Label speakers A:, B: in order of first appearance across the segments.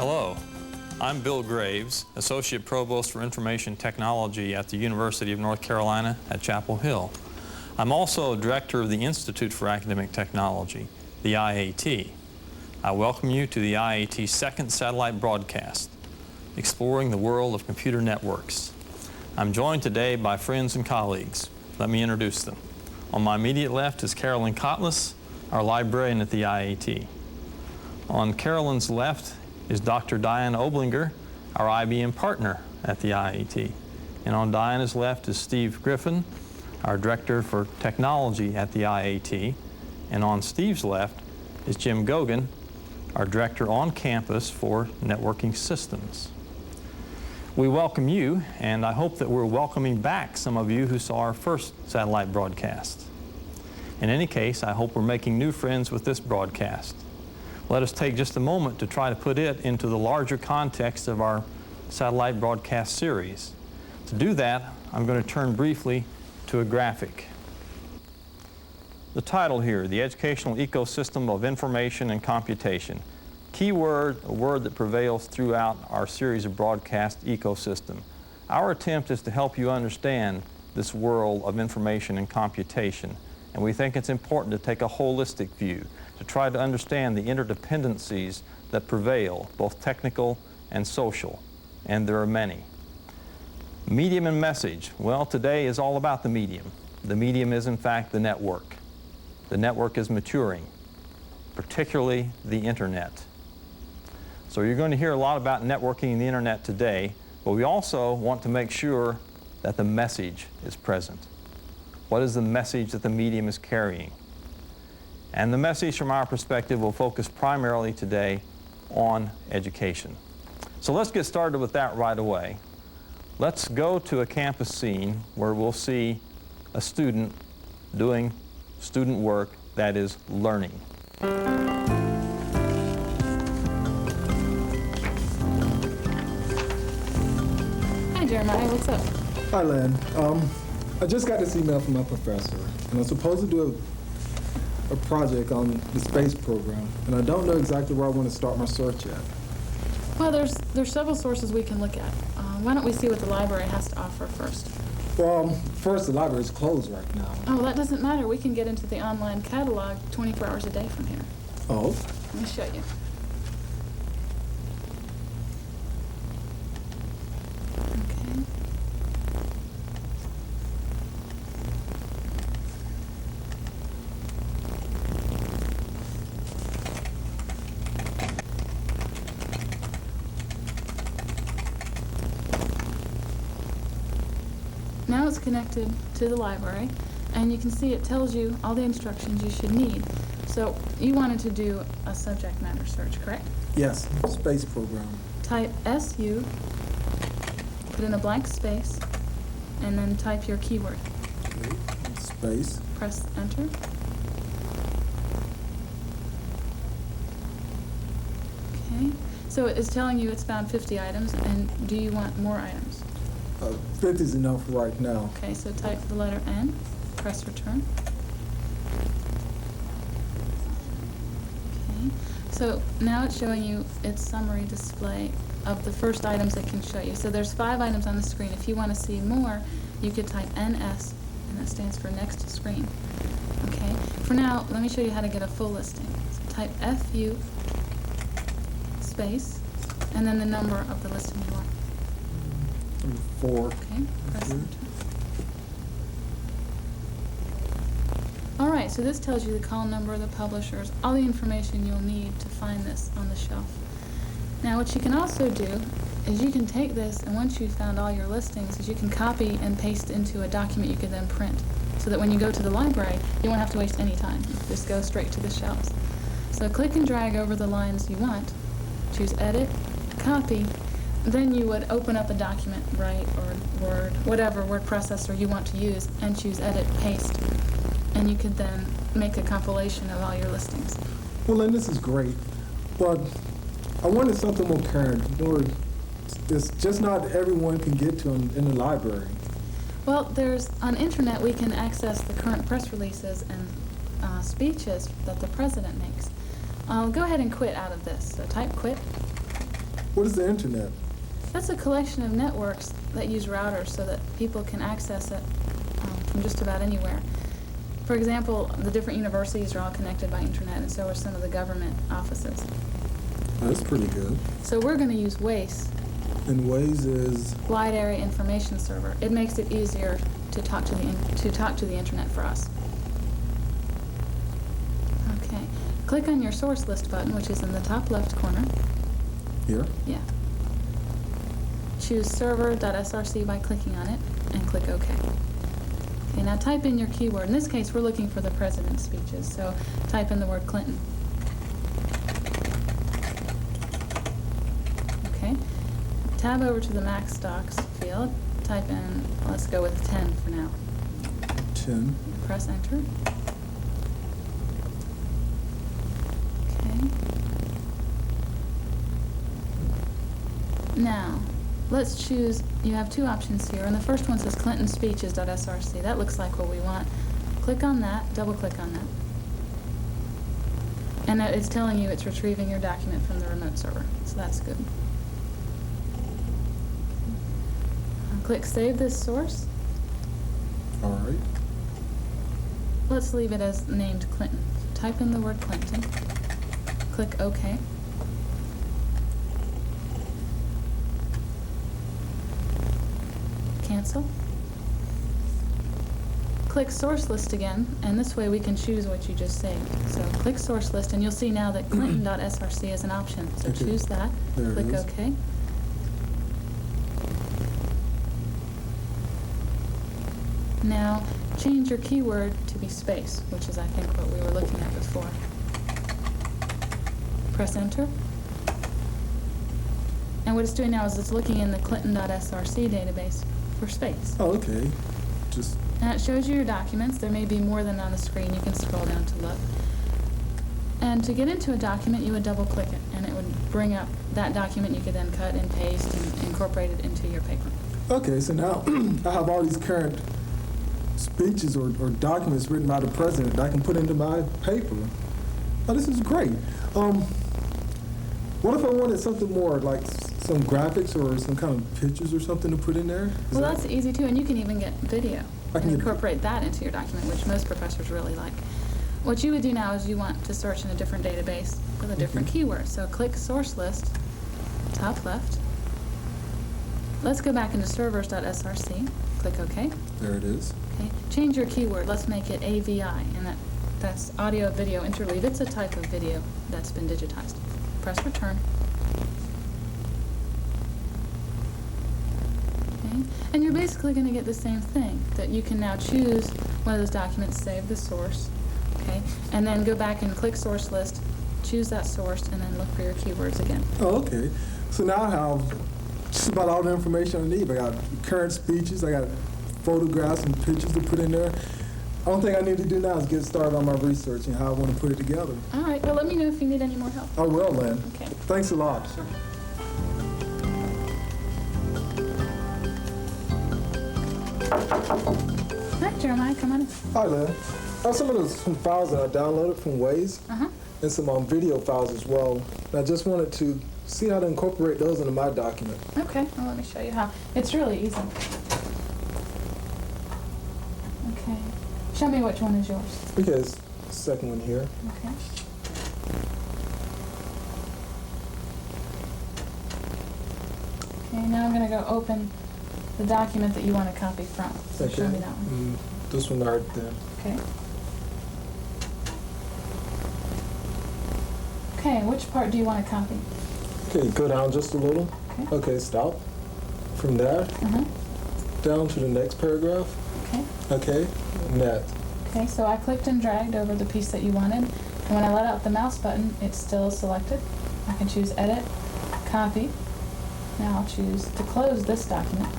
A: Hello, I'm Bill Graves, Associate Provost for Information Technology at the University of North Carolina at Chapel Hill. I'm also Director of the Institute for Academic Technology, the IAT. I welcome you to the IAT's second satellite broadcast, exploring the world of computer networks. I'm joined today by friends and colleagues. Let me introduce them. On my immediate left is Carolyn Kotlas, our librarian at the IAT. On Carolyn's left is Dr. Diana Oblinger, our IBM partner at the IAT. And on Diana's left is Steve Griffin, our Director for Technology at the IAT. And on Steve's left is Jim Gogan, our Director on campus for Networking Systems. We welcome you, and I hope that we're welcoming back some of you who saw our first satellite broadcast. In any case, I hope we're making new friends with this broadcast. Let us take just a moment to try to put it into the larger context of our satellite broadcast series. To do that, I'm going to turn briefly to a graphic. The title here, The Educational Ecosystem of Information and Computation. Key word, a word that prevails throughout our series of broadcast ecosystem. Our attempt is to help you understand this world of information and computation, and we think it's important to take a holistic view, to try to understand the interdependencies that prevail, both technical and social, and there are many. Medium and message. Well, today is all about the medium. The medium is, in fact, the network. The network is maturing, particularly the internet. So you're going to hear a lot about networking and the internet today, but we also want to make sure that the message is present. What is the message that the medium is carrying? And the message from our perspective will focus primarily today on education. So let's get started with that right away. Let's go to a campus scene where we'll see a student doing student work that is learning.
B: Hi Jeremiah, what's up?
C: Hi Len. I just got this email from my professor, and I'm supposed to do a project on the space program, and I don't know exactly where I want to start my search at.
B: Well, there's several sources we can look at. Why don't we see what the library has to offer first?
C: Well, first, the library is closed right now.
B: Oh, well, that doesn't matter. We can get into the online catalog 24 hours a day from here.
C: Oh?
B: Let me show you. Okay. Now it's connected to the library, and you can see it tells you all the instructions you should need. So you wanted to do a subject matter search, correct?
C: Yes, space program.
B: Type SU, put in a blank space, and then type your keyword.
C: Okay. Space.
B: Press enter. Okay, so it is telling you it's found 50 items, and do you want more items?
C: 50 is enough right now.
B: Okay, so type the letter N, press return. Okay, so now it's showing you its summary display of the first items it can show you. So there's 5 items on the screen. If you want to see more, you could type NS, and that stands for next screen. Okay, for now, let me show you how to get a full listing. So type FU space, and then the number of the listing you want.
C: 4.
B: Okay, press enter. All right, so this tells you the call number, the publishers, all the information you'll need to find this on the shelf. Now, what you can also do is you can take this, and once you've found all your listings, is you can copy and paste into a document you can then print, so that when you go to the library, you won't have to waste any time. You just go straight to the shelves. So click and drag over the lines you want, choose Edit, Copy. Then you would open up a document, Write or Word, whatever word processor you want to use, and choose Edit, Paste. And you could then make a compilation of all your listings.
C: Well, Len, this is great, but I wanted something more current, it's just not everyone can get to in the library.
B: Well, on internet we can access the current press releases and speeches that the president makes. Go ahead and quit out of this. So type quit.
C: What is the internet?
B: That's a collection of networks that use routers so that people can access it from just about anywhere. For example, the different universities are all connected by internet, and so are some of the government offices.
C: That's pretty good.
B: So we're going to use WAIS,
C: And Waze is,
B: Wide Area Information Server. It makes it easier to talk to the internet for us. Okay. Click on your source list button, which is in the top left corner.
C: here.
B: Yeah. Choose server.src by clicking on it and click OK. Okay, now type in your keyword. In this case, we're looking for the president's speeches, so type in the word Clinton. Okay. Tab over to the Max Stocks field. Type in, let's go with 10 for now.
C: 10.
B: Press enter. Okay. Now, let's choose, you have two options here, and the first one says clintonspeeches.src. That looks like what we want. Click on that, double click on that. And it's telling you it's retrieving your document from the remote server, so that's good. Click Save This Source.
C: All right.
B: Let's leave it as named Clinton. Type in the word Clinton. Click OK. Cancel. Click Source List again, and this way we can choose what you just saved. So click Source List, and you'll see now that Clinton.src is an option. So
C: Okay.
B: choose that.
C: There it
B: Click
C: is.
B: OK. Now, change your keyword to be space, which is, I think, what we were looking at before. Press Enter. And what it's doing now is it's looking in the Clinton.src database for space.
C: Oh, okay. Just,
B: And it shows you your documents. There may be more than on the screen. You can scroll down to look. And to get into a document, you would double click it, and it would bring up that document you could then cut and paste and incorporate it into your paper.
C: okay, so now I have all these current speeches or documents written by the president that I can put into my paper. Oh, this is great. What if I wanted something more, like some graphics or some kind of pictures or something to put in there?
B: Well, that's easy too, and you can even get video
C: I
B: and
C: can get-
B: incorporate that into your document, which most professors really like. What you would do now is you want to search in a different database with a different keyword. So click Source List, top left. Let's go back into servers.src. Click OK.
C: There it is.
B: Okay. Change your keyword. Let's make it AVI, and that's audio video interleave. It's a type of video that's been digitized. Press Return. Okay. And you're basically going to get the same thing, that you can now choose one of those documents, save the source, okay, and then go back and click Source List, choose that source, and then look for your keywords again.
C: Oh, okay. So now I have just about all the information I need. I got current speeches, I got photographs and pictures to put in there. Only thing I need to do now is get started on my research and how I want to put it together.
B: All right. Well, let me know if you need any more help.
C: I will, Lynn.
B: Okay.
C: Thanks a lot.
B: Sure. Hi, Jeremiah. Come on in.
C: Hi, Lynn. I have some files that I downloaded from Waze
B: Uh-huh.
C: and some video files as well. And I just wanted to see how to incorporate those into my document.
B: Okay. Well, let me show you how. It's really easy. Okay. Show me which one is yours.
C: Because the second one here.
B: Okay. Okay, now I'm going to go open the document that you want to copy from. So show me that one.
C: This one right there.
B: Okay. Okay, which part do you want to copy?
C: Okay, go down just a little.
B: Okay.
C: Okay, stop. From there,
B: Uh-huh.
C: down to the next paragraph.
B: Okay.
C: Okay, and that.
B: Okay, so I clicked and dragged over the piece that you wanted, and when I let out the mouse button, it's still selected. I can choose Edit, Copy. Now I'll choose to close this document.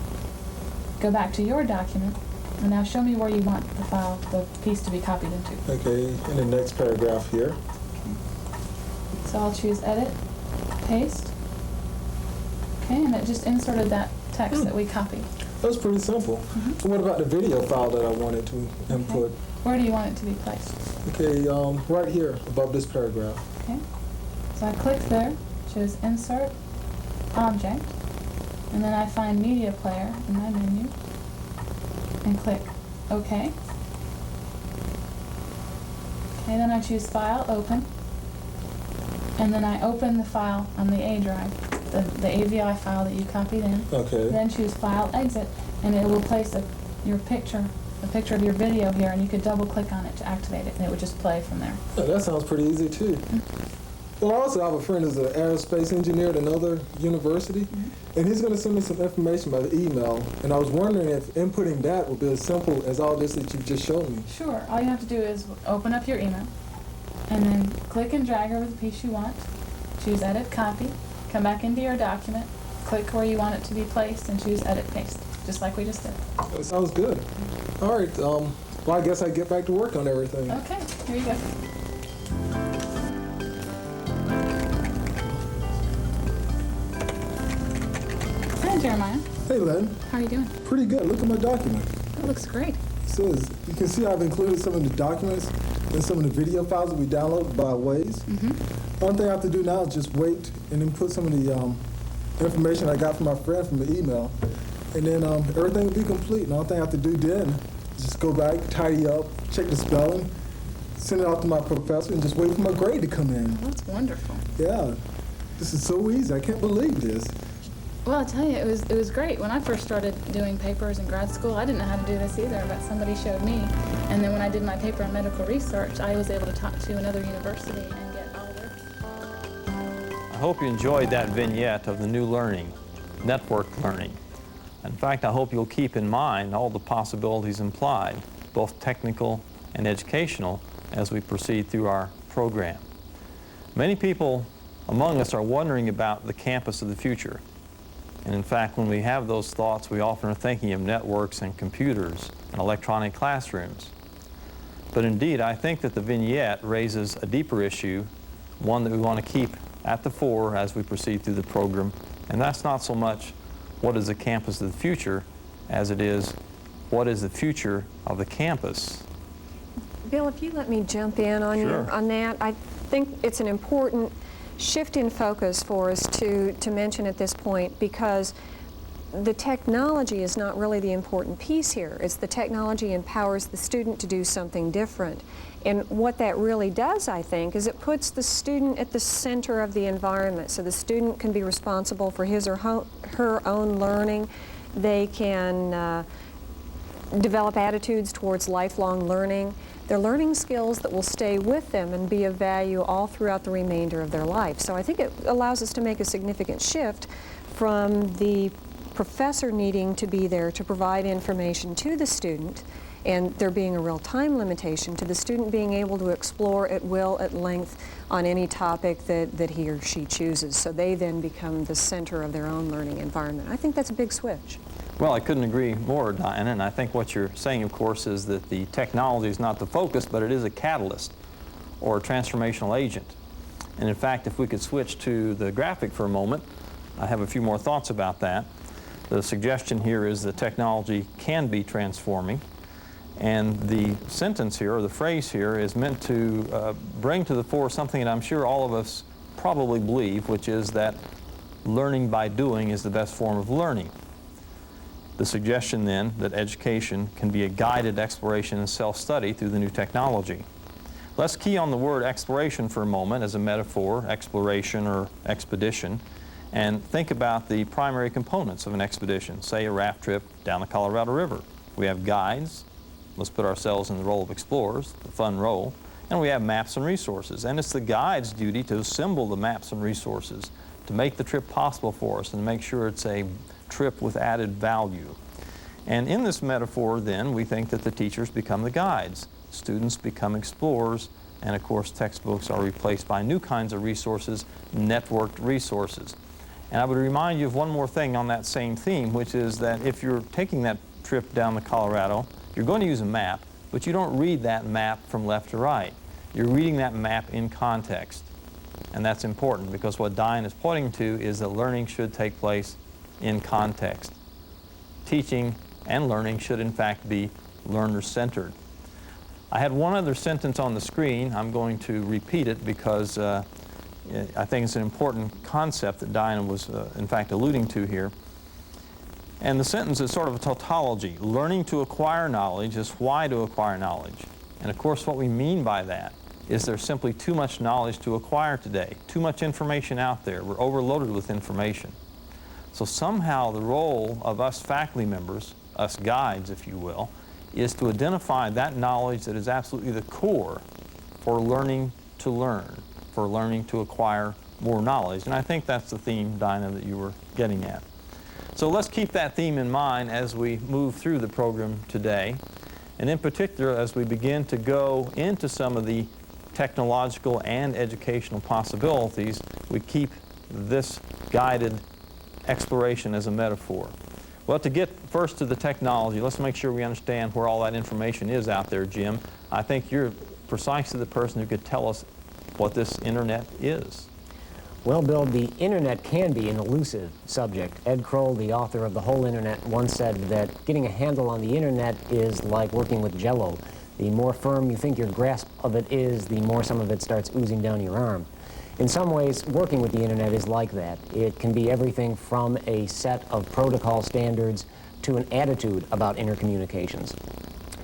B: Go back to your document, and now show me where you want the file, the piece to be copied into.
C: Okay, in the next paragraph here.
B: So I'll choose Edit, Paste. Okay, and it just inserted that text that we copied.
C: That's pretty simple. And what about the video file that I wanted to input?
B: Where do you want it to be placed?
C: Okay, right here above this paragraph.
B: Okay. So I click there, choose Insert, Object, and then I find Media Player in my menu, and click OK. Okay, then I choose File, Open, and then I open the file on the A drive, the AVI file that you copied in.
C: Okay.
B: Then choose File, Exit, and it will place your picture, the picture of your video here, and you could double click on it to activate it, and it would just play from there.
C: Yeah, that sounds pretty easy too. Well, I also have a friend who's an aerospace engineer at another university, and he's going to send me some information by the email, and I was wondering if inputting that would be as simple as all this that you've just showed me.
B: Sure, all you have to do is open up your email, and then click and drag over the piece you want, choose Edit Copy, come back into your document, click where you want it to be placed, and choose Edit Paste, just like we just did.
C: That sounds good. All right, well, I guess I get back to work on everything.
B: Okay, here you go. Hi, Jeremiah.
C: Hey, Len.
B: How are you doing?
C: Pretty good. Look at my document.
B: That looks great.
C: It says, you can see I've included some of the documents and some of the video files that we downloaded by Waze. One thing I have to do now is just wait and then put some of the information I got from my friend from the email. And then everything will be complete. And the only thing I have to do then is just go back, tidy up, check the spelling, send it off to my professor, and just wait for my grade to come in.
B: Well, that's wonderful.
C: Yeah, this is so easy. I can't believe this.
B: Well, I'll tell you, it was great. When I first started doing papers in grad school, I didn't know how to do this either, but somebody showed me. And then when I did my paper on medical research, I was able to talk to another university and get all their...
A: I hope you enjoyed that vignette of the new learning, networked learning. In fact, I hope you'll keep in mind all the possibilities implied, both technical and educational, as we proceed through our program. Many people among us are wondering about the campus of the future. And in fact, when we have those thoughts, we often are thinking of networks and computers and electronic classrooms. But indeed, I think that the vignette raises a deeper issue, one that we want to keep at the fore as we proceed through the program. And that's not so much what is the campus of the future as it is what is the future of the campus.
D: Bill, if you let me jump in on
A: Sure.
D: on that, I think it's an important shift in focus for us to mention at this point, because the technology is not really the important piece here. It's the technology empowers the student to do something different. And what that really does, I think, is it puts the student at the center of the environment. So the student can be responsible for his or her own learning. They can develop attitudes towards lifelong learning. They're learning skills that will stay with them and be of value all throughout the remainder of their life. So I think it allows us to make a significant shift from the professor needing to be there to provide information to the student, and there being a real time limitation, to the student being able to explore at will, at length, on any topic that he or she chooses. So they then become the center of their own learning environment. I think that's a big switch.
A: Well, I couldn't agree more, Diana, and I think what you're saying, of course, is that the technology is not the focus, but it is a catalyst or a transformational agent. And in fact, if we could switch to the graphic for a moment, I have a few more thoughts about that. The suggestion here is that technology can be transforming, and the sentence here, or the phrase here, is meant to bring to the fore something that I'm sure all of us probably believe, which is that learning by doing is the best form of learning. The suggestion then that education can be a guided exploration and self-study through the new technology. Let's key on the word exploration for a moment as a metaphor, exploration or expedition, and think about the primary components of an expedition, say a raft trip down the Colorado River. We have guides, let's put ourselves in the role of explorers, the fun role, and we have maps and resources. And it's the guide's duty to assemble the maps and resources to make the trip possible for us and to make sure it's a trip with added value. And in this metaphor then, we think that the teachers become the guides, students become explorers, and of course textbooks are replaced by new kinds of resources, networked resources. And I would remind you of one more thing on that same theme, which is that if you're taking that trip down the Colorado, you're going to use a map, but you don't read that map from left to right. You're reading that map in context. And that's important because what Diane is pointing to is that learning should take place in context. Teaching and learning should in fact be learner-centered. I had one other sentence on the screen. I'm going to repeat it because I think it's an important concept that Dinah was, in fact, alluding to here. And the sentence is sort of a tautology. Learning to acquire knowledge is why to acquire knowledge. And of course, what we mean by that is there's simply too much knowledge to acquire today, too much information out there. We're overloaded with information. So somehow the role of us faculty members, us guides, if you will, is to identify that knowledge that is absolutely the core for learning to learn, for learning to acquire more knowledge. And I think that's the theme, Dinah, that you were getting at. So let's keep that theme in mind as we move through the program today. And in particular, as we begin to go into some of the technological and educational possibilities, we keep this guided exploration as a metaphor. Well, to get first to the technology, let's make sure we understand where all that information is out there, Jim. I think you're precisely the person who could tell us what this internet is.
E: Well, Bill, the internet can be an elusive subject. Ed Kroll, the author of The Whole Internet, once said that getting a handle on the internet is like working with Jell-O. The more firm you think your grasp of it is, the more some of it starts oozing down your arm. In some ways, working with the internet is like that. It can be everything from a set of protocol standards to an attitude about intercommunications.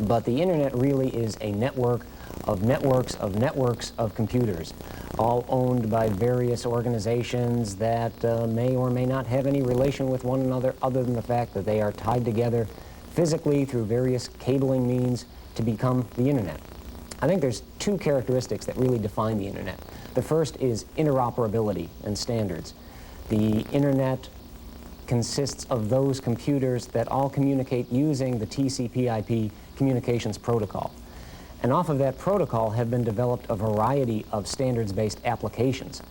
E: But the internet really is a network of networks of networks of computers, all owned by various organizations that may or may not have any relation with one another other than the fact that they are tied together physically through various cabling means to become the internet. I think there's two characteristics that really define the internet. The first is interoperability and standards. The internet consists of those computers that all communicate using the TCP/IP communications protocol. And off of that protocol have been developed a variety of standards-based applications.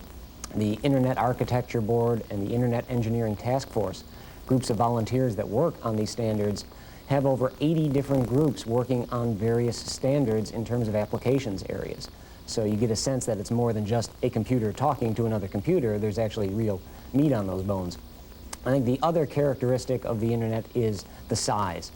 E: The Internet Architecture Board and the Internet Engineering Task Force, groups of volunteers that work on these standards, have over 80 different groups working on various standards in terms of applications areas. So you get a sense that it's more than just a computer talking to another computer. There's actually real meat on those bones. I think the other characteristic of the internet is the size.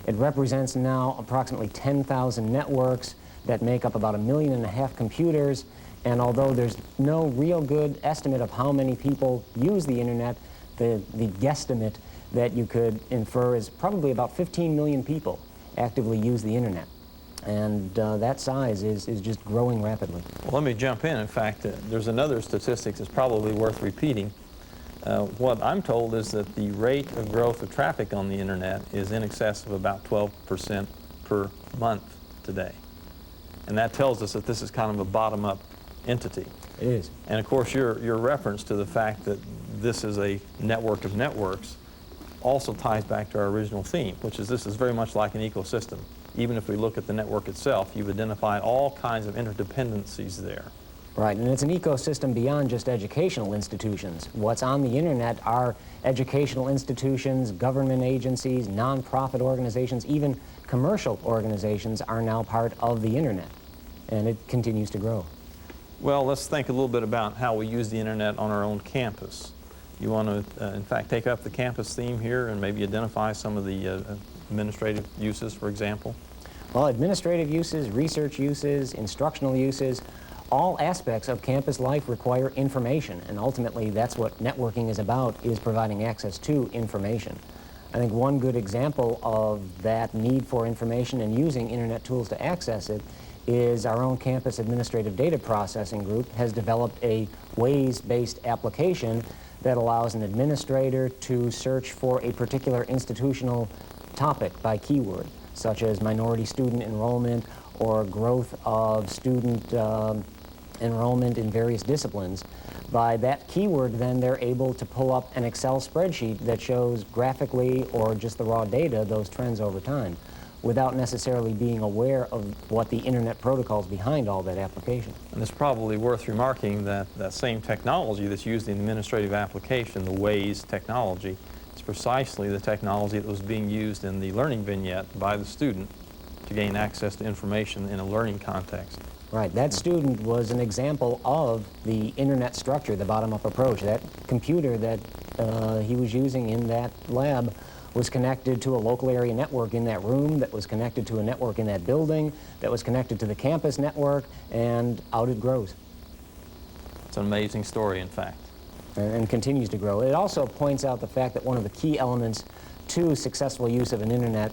E: It represents now approximately 10,000 networks that make up about 1.5 million computers, and although there's no real good estimate of how many people use the internet, the guesstimate that you could infer is probably about 15 million people actively use the internet. And that size is just growing rapidly.
A: Well, let me jump in. In fact, there's another statistic that's probably worth repeating. What I'm told is that the rate of growth of traffic on the internet is in excess of about 12% per month today. And that tells us that this is kind of a bottom-up entity.
E: It is.
A: And of course, your reference to the fact that this is a network of networks also ties back to our original theme, which is this is very much like an ecosystem. Even if we look at the network itself, you've identified all kinds of interdependencies there.
E: Right, and it's an ecosystem beyond just educational institutions. What's on the internet are educational institutions, government agencies, nonprofit organizations, even commercial organizations are now part of the internet, and it continues to grow.
A: Well, let's think a little bit about how we use the internet on our own campus. You want to, in fact, take up the campus theme here and maybe identify some of the administrative uses, for example?
E: Well, administrative uses, research uses, instructional uses, all aspects of campus life require information, and ultimately that's what networking is about, is providing access to information. I think one good example of that need for information and using internet tools to access it is our own campus administrative data processing group has developed a Waze-based application that allows an administrator to search for a particular institutional topic by keyword, such as minority student enrollment or growth of student enrollment in various disciplines. By that keyword, then they're able to pull up an Excel spreadsheet that shows graphically or just the raw data those trends over time, without necessarily being aware of what the internet protocols behind all that application.
A: And it's probably worth remarking that that same technology that's used in the administrative application, the Waze technology, is precisely the technology that was being used in the learning vignette by the student to gain access to information in a learning context.
E: Right, that student was an example of the internet structure, the bottom-up approach. That computer that he was using in that lab was connected to a local area network in that room, that was connected to a network in that building, that was connected to the campus network, and out it grows.
A: It's an amazing story, in fact.
E: And continues to grow. It also points out the fact that one of the key elements to successful use of an internet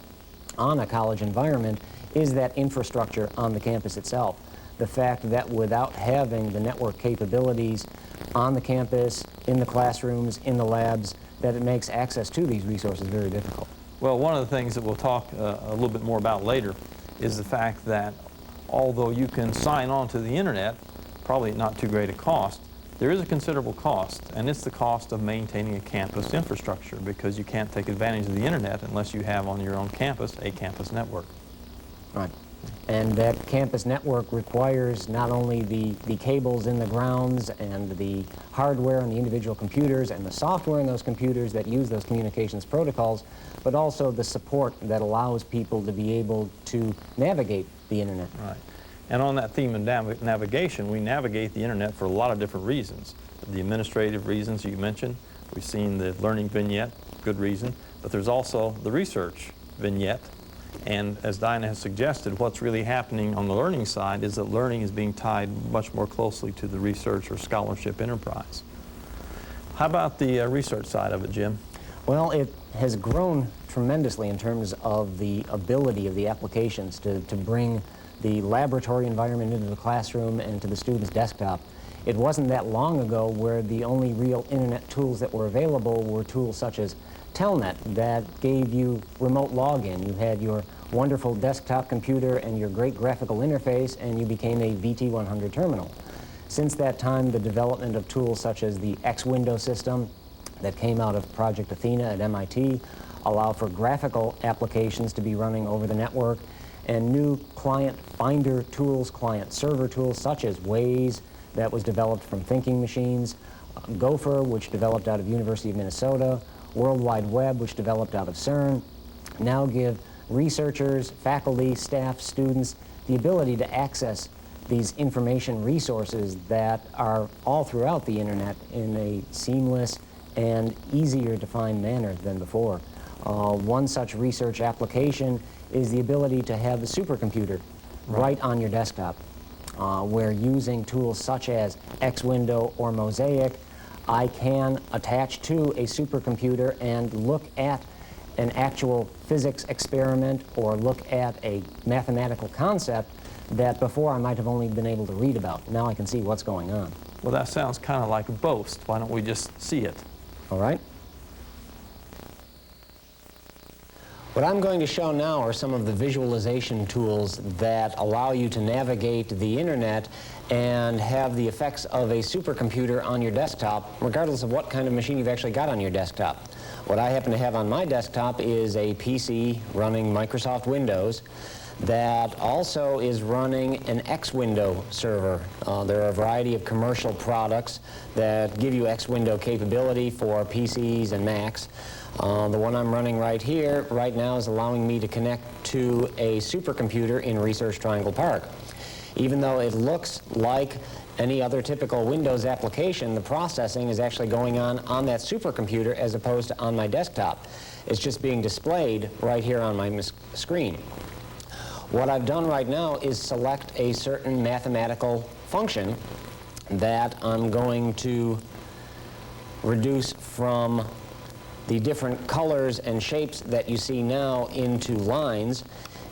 E: on a college environment is that infrastructure on the campus itself. The fact that without having the network capabilities on the campus, in the classrooms, in the labs, that it makes access to these resources very difficult.
A: Well, one of the things that we'll talk a little bit more about later is the fact that although you can sign on to the internet, probably at not too great a cost, there is a considerable cost, and it's the cost of maintaining a campus infrastructure, because you can't take advantage of the internet unless you have on your own campus a campus network.
E: Right. And that campus network requires not only the cables in the grounds and the hardware on the individual computers and the software in those computers that use those communications protocols, but also the support that allows people to be able to navigate the internet.
A: Right. And on that theme of navigation, we navigate the internet for a lot of different reasons. The administrative reasons you mentioned, we've seen the learning vignette, good reason, but there's also the research vignette. And as Dinah has suggested, what's really happening on the learning side is that learning is being tied much more closely to the research or scholarship enterprise. How about the research side of it, Jim?
E: Well, it has grown tremendously in terms of the ability of the applications to bring the laboratory environment into the classroom and to the student's desktop. It wasn't that long ago where the only real internet tools that were available were tools such as Telnet that gave you remote login. You had your wonderful desktop computer and your great graphical interface, and you became a VT100 terminal. Since that time, the development of tools such as the X-Window system that came out of Project Athena at MIT allow for graphical applications to be running over the network, and new client finder tools, client server tools such as Waze that was developed from Thinking Machines, Gopher, which developed out of University of Minnesota, World Wide Web, which developed out of CERN, now give researchers, faculty, staff, students the ability to access these information resources that are all throughout the internet in a seamless and easier to find manner than before. One such research application is the ability to have a supercomputer right on your desktop, where using tools such as X-Window or Mosaic, I can attach to a supercomputer and look at an actual physics experiment or look at a mathematical concept that before I might have only been able to read about. Now I can see what's going on.
A: Well, that sounds kind of like a boast. Why don't we just see it?
E: All right? What I'm going to show now are some of the visualization tools that allow you to navigate the internet and have the effects of a supercomputer on your desktop, regardless of what kind of machine you've actually got on your desktop. What I happen to have on my desktop is a PC running Microsoft Windows that also is running an X-Window server. There are a variety of commercial products that give you X-Window capability for PCs and Macs. The one I'm running right here, right now, is allowing me to connect to a supercomputer in Research Triangle Park. Even though it looks like any other typical Windows application, the processing is actually going on that supercomputer as opposed to on my desktop. It's just being displayed right here on my screen. What I've done right now is select a certain mathematical function that I'm going to reduce from the different colors and shapes that you see now into lines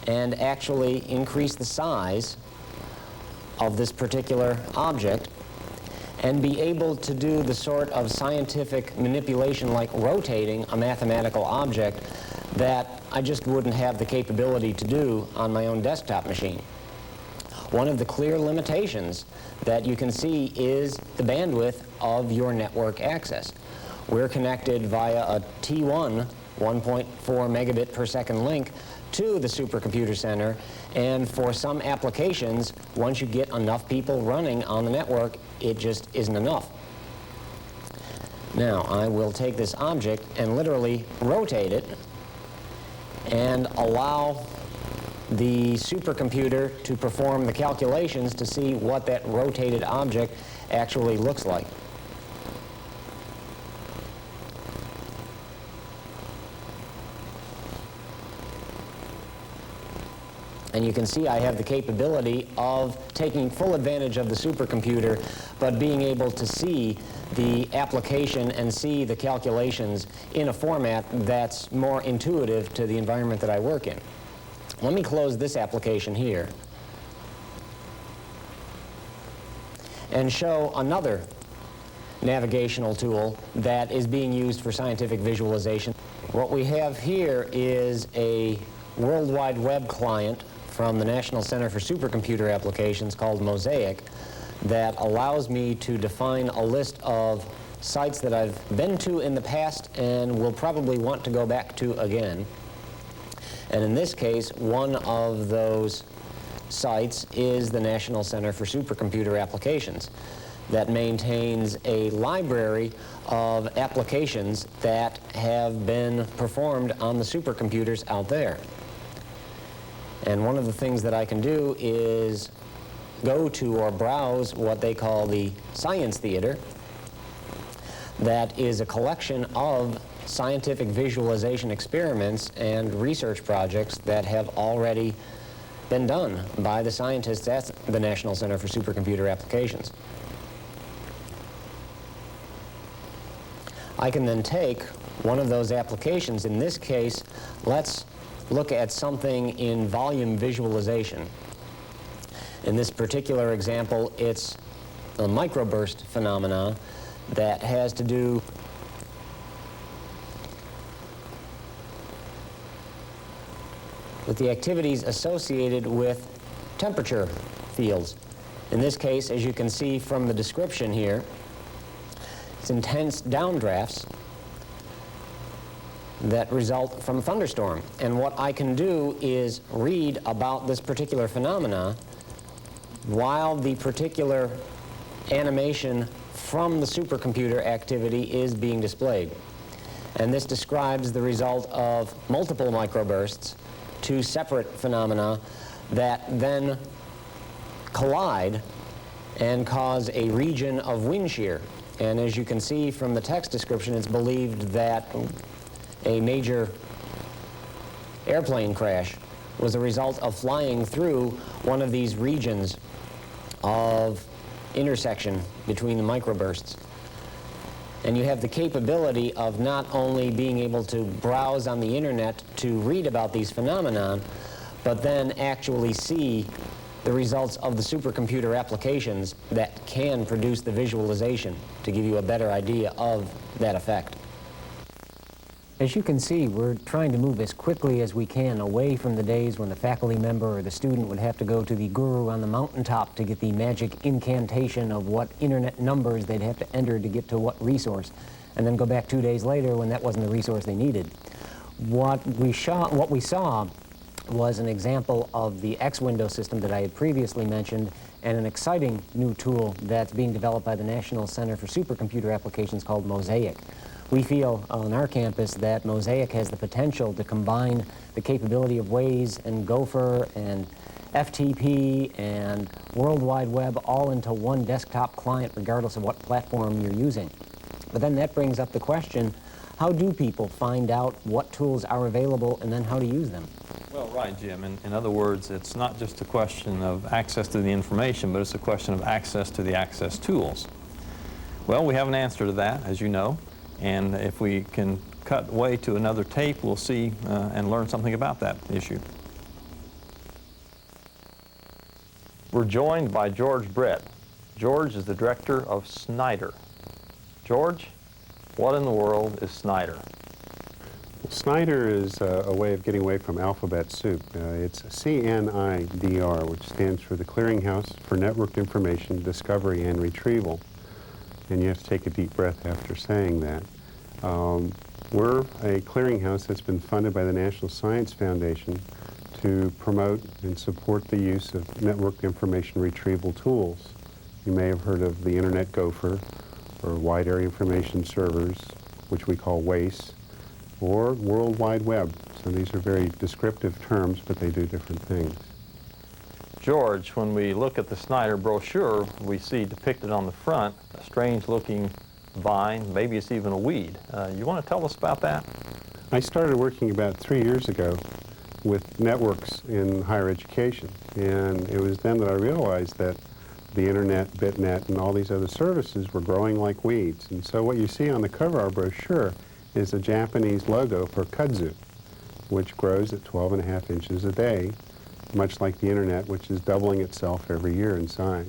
E: and actually increase the size of this particular object and be able to do the sort of scientific manipulation like rotating a mathematical object that I just wouldn't have the capability to do on my own desktop machine. One of the clear limitations that you can see is the bandwidth of your network access. We're connected via a T1 1.4 megabit per second link to the supercomputer center, and for some applications, once you get enough people running on the network, it just isn't enough. Now, I will take this object and literally rotate it and allow the supercomputer to perform the calculations to see what that rotated object actually looks like. And you can see I have the capability of taking full advantage of the supercomputer, but being able to see the application and see the calculations in a format that's more intuitive to the environment that I work in. Let me close this application here and show another navigational tool that is being used for scientific visualization. What we have here is a World Wide Web client from the National Center for Supercomputer Applications called Mosaic that allows me to define a list of sites that I've been to in the past and will probably want to go back to again. And in this case, one of those sites is the National Center for Supercomputer Applications that maintains a library of applications that have been performed on the supercomputers out there. And one of the things that I can do is go to or browse what they call the Science Theater. That is a collection of scientific visualization experiments and research projects that have already been done by the scientists at the National Center for Supercomputer Applications. I can then take one of those applications. In this case, let's look at something in volume visualization. In this particular example, it's a microburst phenomena that has to do with the activities associated with temperature fields. In this case, as you can see from the description here, it's intense downdrafts that result from a thunderstorm. And what I can do is read about this particular phenomena while the particular animation from the supercomputer activity is being displayed. And this describes the result of multiple microbursts, two separate phenomena that then collide and cause a region of wind shear. And as you can see from the text description, it's believed that a major airplane crash was a result of flying through one of these regions of intersection between the microbursts. And you have the capability of not only being able to browse on the internet to read about these phenomenon, but then actually see the results of the supercomputer applications that can produce the visualization to give you a better idea of that effect. As you can see, we're trying to move as quickly as we can away from the days when the faculty member or the student would have to go to the guru on the mountaintop to get the magic incantation of what internet numbers they'd have to enter to get to what resource, and then go back 2 days later when that wasn't the resource they needed. What we saw was an example of the X-Window system that I had previously mentioned, and an exciting new tool that's being developed by the National Center for Supercomputer Applications called Mosaic. We feel on our campus that Mosaic has the potential to combine the capability of Waze and Gopher and FTP and World Wide Web all into one desktop client regardless of what platform you're using. But then that brings up the question, how do people find out what tools are available and then how to use them?
A: Well, right, Jim. In other words, it's not just a question of access to the information, but it's a question of access to the access tools. Well, we have an answer to that, as you know. And if we can cut away to another tape, we'll see and learn something about that issue. We're joined by George Brett. George is the director of SNIDR. George, what in the world is SNIDR?
F: SNIDR is a way of getting away from alphabet soup. It's CNIDR, which stands for the Clearinghouse for Networked Information Discovery and Retrieval. And you have to take a deep breath after saying that. We're a clearinghouse that's been funded by the National Science Foundation to promote and support the use of networked information retrieval tools. You may have heard of the Internet Gopher, or Wide Area Information Servers, which we call WAIS, or World Wide Web. So these are very descriptive terms, but they do different things.
A: George, when we look at the SNIDR brochure, we see depicted on the front a strange-looking vine, maybe it's even a weed. You want to tell us about that?
F: I started working about 3 years ago with networks in higher education. And it was then that I realized that the internet, BitNet, and all these other services were growing like weeds. And so what you see on the cover of our brochure is a Japanese logo for kudzu, which grows at 12.5 inches a day, much like the internet, which is doubling itself every year in size.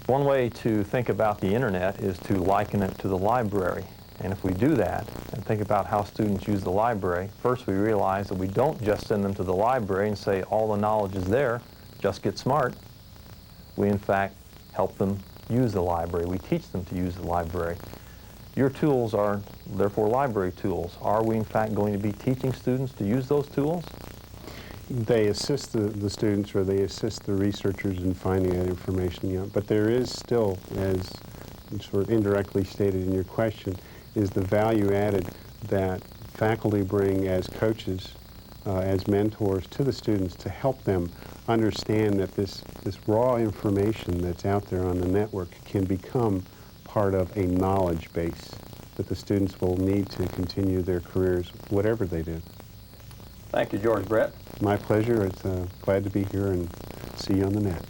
A: One way to think about the internet is to liken it to the library. And if we do that and think about how students use the library, first we realize that we don't just send them to the library and say all the knowledge is there, just get smart. We in fact help them use the library. We teach them to use the library. Your tools are therefore library tools. Are we in fact going to be teaching students to use those tools?
F: They assist the students, or they assist the researchers in finding that information. You know, but there is still, as sort of indirectly stated in your question, is the value added that faculty bring as coaches, as mentors to the students to help them understand that this raw information that's out there on the network can become part of a knowledge base that the students will need to continue their careers, whatever they do.
A: Thank you, George Brett.
F: My pleasure. It's glad to be here and see you on the net.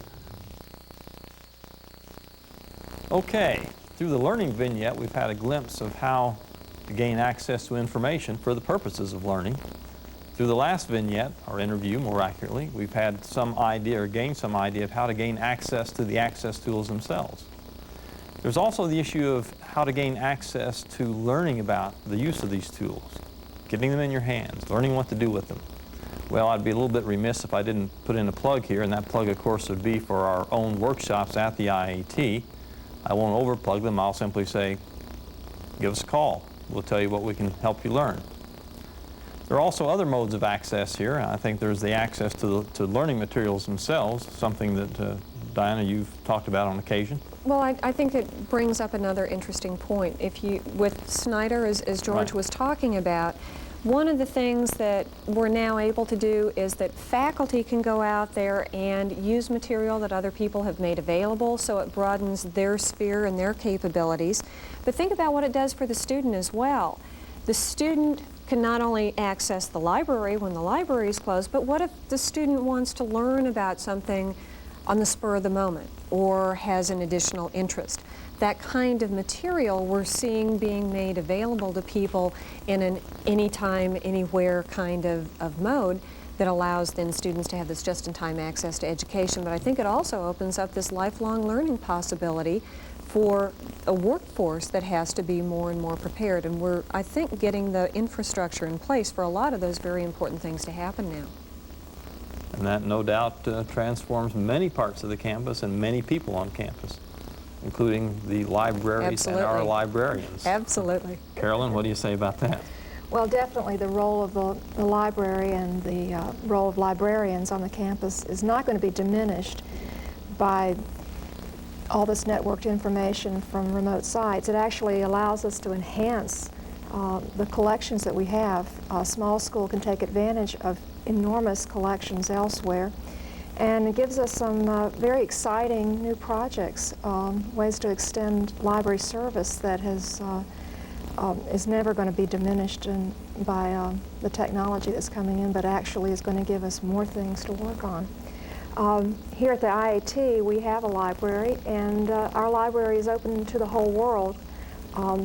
A: Okay, through the learning vignette, we've had a glimpse of how to gain access to information for the purposes of learning. Through the last vignette, or interview more accurately, we've had some idea or gained some idea of how to gain access to the access tools themselves. There's also the issue of how to gain access to learning about the use of these tools, getting them in your hands, learning what to do with them. Well, I'd be a little bit remiss if I didn't put in a plug here, and that plug, of course, would be for our own workshops at the IAT. I won't overplug them. I'll simply say, give us a call. We'll tell you what we can help you learn. There are also other modes of access here. I think there's the access to learning materials themselves, something that, Diana, you've talked about on occasion.
D: Well, I think it brings up another interesting point. If you, with Snyder, as George
A: Right.
D: was talking about, one of the things that we're now able to do is that faculty can go out there and use material that other people have made available, so it broadens their sphere and their capabilities. But think about what it does for the student as well. The student can not only access the library when the library is closed, but what if the student wants to learn about something on the spur of the moment or has an additional interest? That kind of material we're seeing being made available to people in an anytime, anywhere kind of mode that allows then students to have this just-in-time access to education. But I think it also opens up this lifelong learning possibility for a workforce that has to be more and more prepared. And we're, I think, getting the infrastructure in place for a lot of those very important things to happen now.
A: And that, no doubt, transforms many parts of the campus and many people on campus, including the libraries and our
D: Absolutely.
A: librarians.
D: Absolutely.
A: Carolyn, what do you say about that?
G: Well, definitely the role of the library and the role of librarians on the campus is not going to be diminished by all this networked information from remote sites. It actually allows us to enhance the collections that we have. A small school can take advantage of enormous collections elsewhere, and it gives us some very exciting new projects, ways to extend library service that is never going to be diminished by the technology that's coming in, but actually is going to give us more things to work on. Here at the IAT, we have a library, and our library is open to the whole world.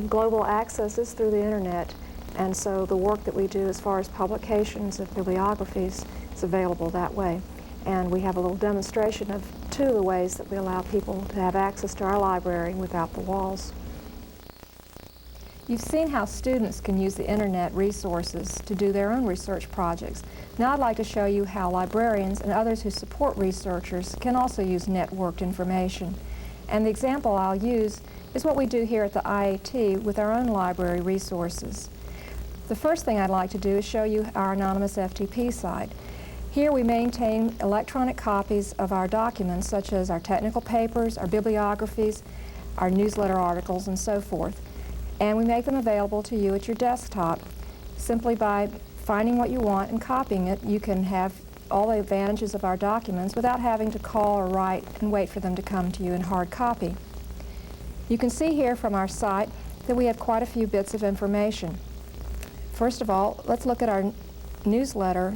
G: Global access is through the internet, and so the work that we do as far as publications of bibliographies is available that way. And we have a little demonstration of two of the ways that we allow people to have access to our library without the walls. You've seen how students can use the internet resources to do their own research projects. Now I'd like to show you how librarians and others who support researchers can also use networked information. And the example I'll use is what we do here at the IAT with our own library resources. The first thing I'd like to do is show you our anonymous FTP site. Here we maintain electronic copies of our documents, such as our technical papers, our bibliographies, our newsletter articles, and so forth. And we make them available to you at your desktop. Simply by finding what you want and copying it, you can have all the advantages of our documents without having to call or write and wait for them to come to you in hard copy. You can see here from our site that we have quite a few bits of information. First of all, let's look at our newsletter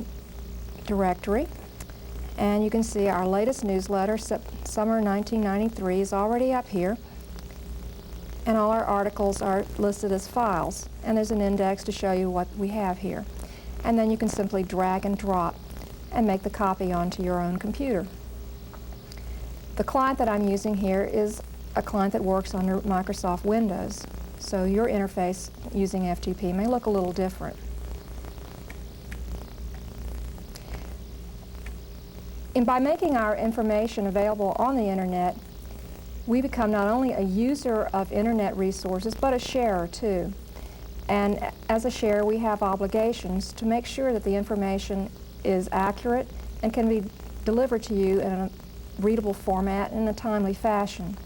G: directory, and you can see our latest newsletter, Summer 1993, is already up here, and all our articles are listed as files, and there's an index to show you what we have here. And then you can simply drag and drop and make the copy onto your own computer. The client that I'm using here is a client that works under Microsoft Windows, so your interface using FTP may look a little different. And by making our information available on the internet, we become not only a user of internet resources, but a sharer too. And as a sharer, we have obligations to make sure that the information is accurate and can be delivered to you in a readable format in a timely fashion.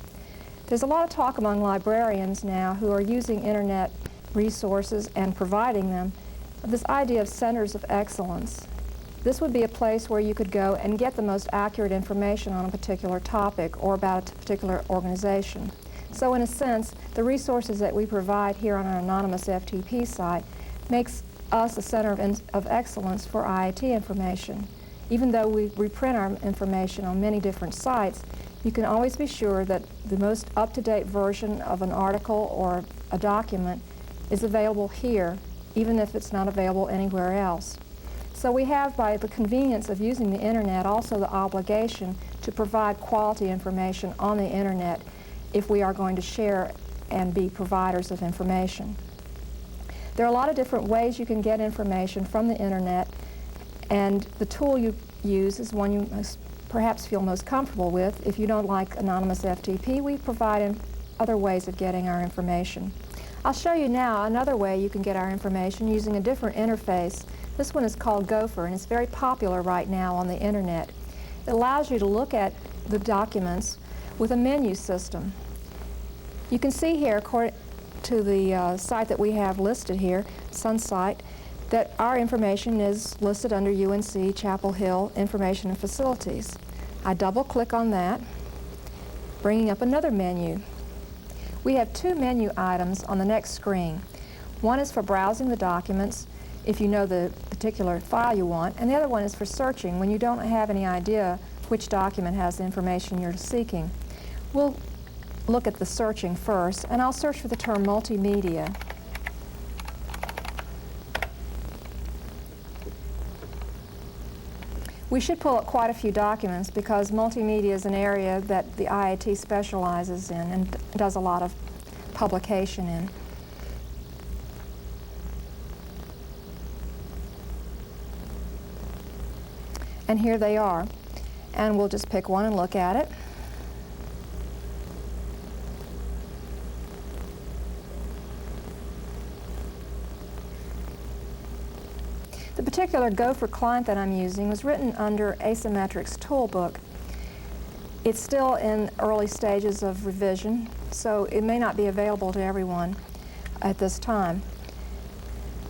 G: There's a lot of talk among librarians now who are using internet resources and providing them of this idea of centers of excellence. This would be a place where you could go and get the most accurate information on a particular topic or about a particular organization. So in a sense, the resources that we provide here on our anonymous FTP site makes us a center of excellence for IIT information. Even though we reprint our information on many different sites, you can always be sure that the most up-to-date version of an article or a document is available here, even if it's not available anywhere else. So we have, by the convenience of using the internet, also the obligation to provide quality information on the internet if we are going to share and be providers of information. There are a lot of different ways you can get information from the internet, and the tool you use is one you perhaps feel most comfortable with. If you don't like anonymous FTP, we provide other ways of getting our information. I'll show you now another way you can get our information using a different interface. This one is called Gopher, and it's very popular right now on the internet. It allows you to look at the documents with a menu system. You can see here, according to the site that we have listed here, SunSite, that our information is listed under UNC Chapel Hill Information and Facilities. I double-click on that, bringing up another menu. We have two menu items on the next screen. One is for browsing the documents, if you know the particular file you want, and the other one is for searching when you don't have any idea which document has the information you're seeking. We'll look at the searching first, and I'll search for the term multimedia. We should pull up quite a few documents because multimedia is an area that the IIT specializes in and does a lot of publication in. And here they are. And we'll just pick one and look at it. The particular Gopher client that I'm using was written under Asymmetrics Toolbook. It's still in early stages of revision, so it may not be available to everyone at this time.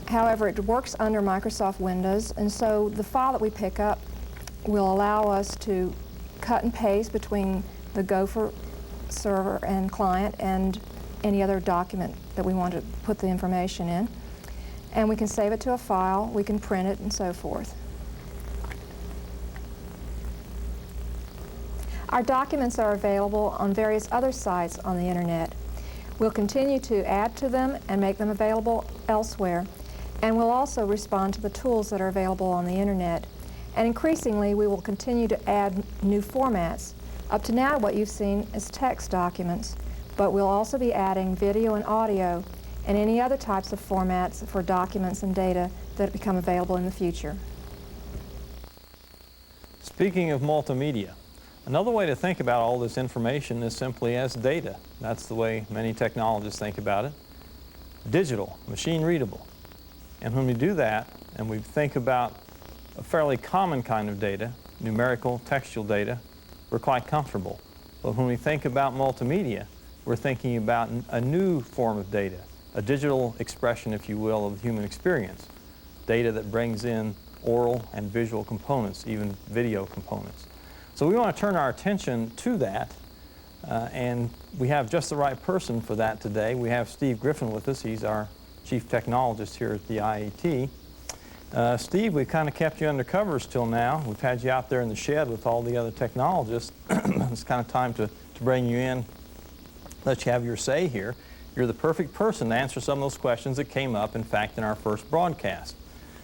G: However, it works under Microsoft Windows, and so the file that we pick up will allow us to cut and paste between the Gopher server and client and any other document that we want to put the information in. And we can save it to a file, we can print it, and so forth. Our documents are available on various other sites on the internet. We'll continue to add to them and make them available elsewhere. And we'll also respond to the tools that are available on the internet. And increasingly, we will continue to add new formats. Up to now, what you've seen is text documents, but we'll also be adding video and audio and any other types of formats for documents and data that become available in the future.
A: Speaking of multimedia, another way to think about all this information is simply as data. That's the way many technologists think about it. Digital, machine readable. And when we do that, and we think about a fairly common kind of data, numerical, textual data, we're quite comfortable. But when we think about multimedia, we're thinking about a new form of data, a digital expression, if you will, of human experience, data that brings in oral and visual components, even video components. So we want to turn our attention to that, and we have just the right person for that today. We have Steve Griffin with us. He's our Chief Technologist here at the IIT. Steve, we've kind of kept you under covers till now. We've had you out there in the shed with all the other technologists. It's kind of time to bring you in, let you have your say here. You're the perfect person to answer some of those questions that came up, in fact, in our first broadcast.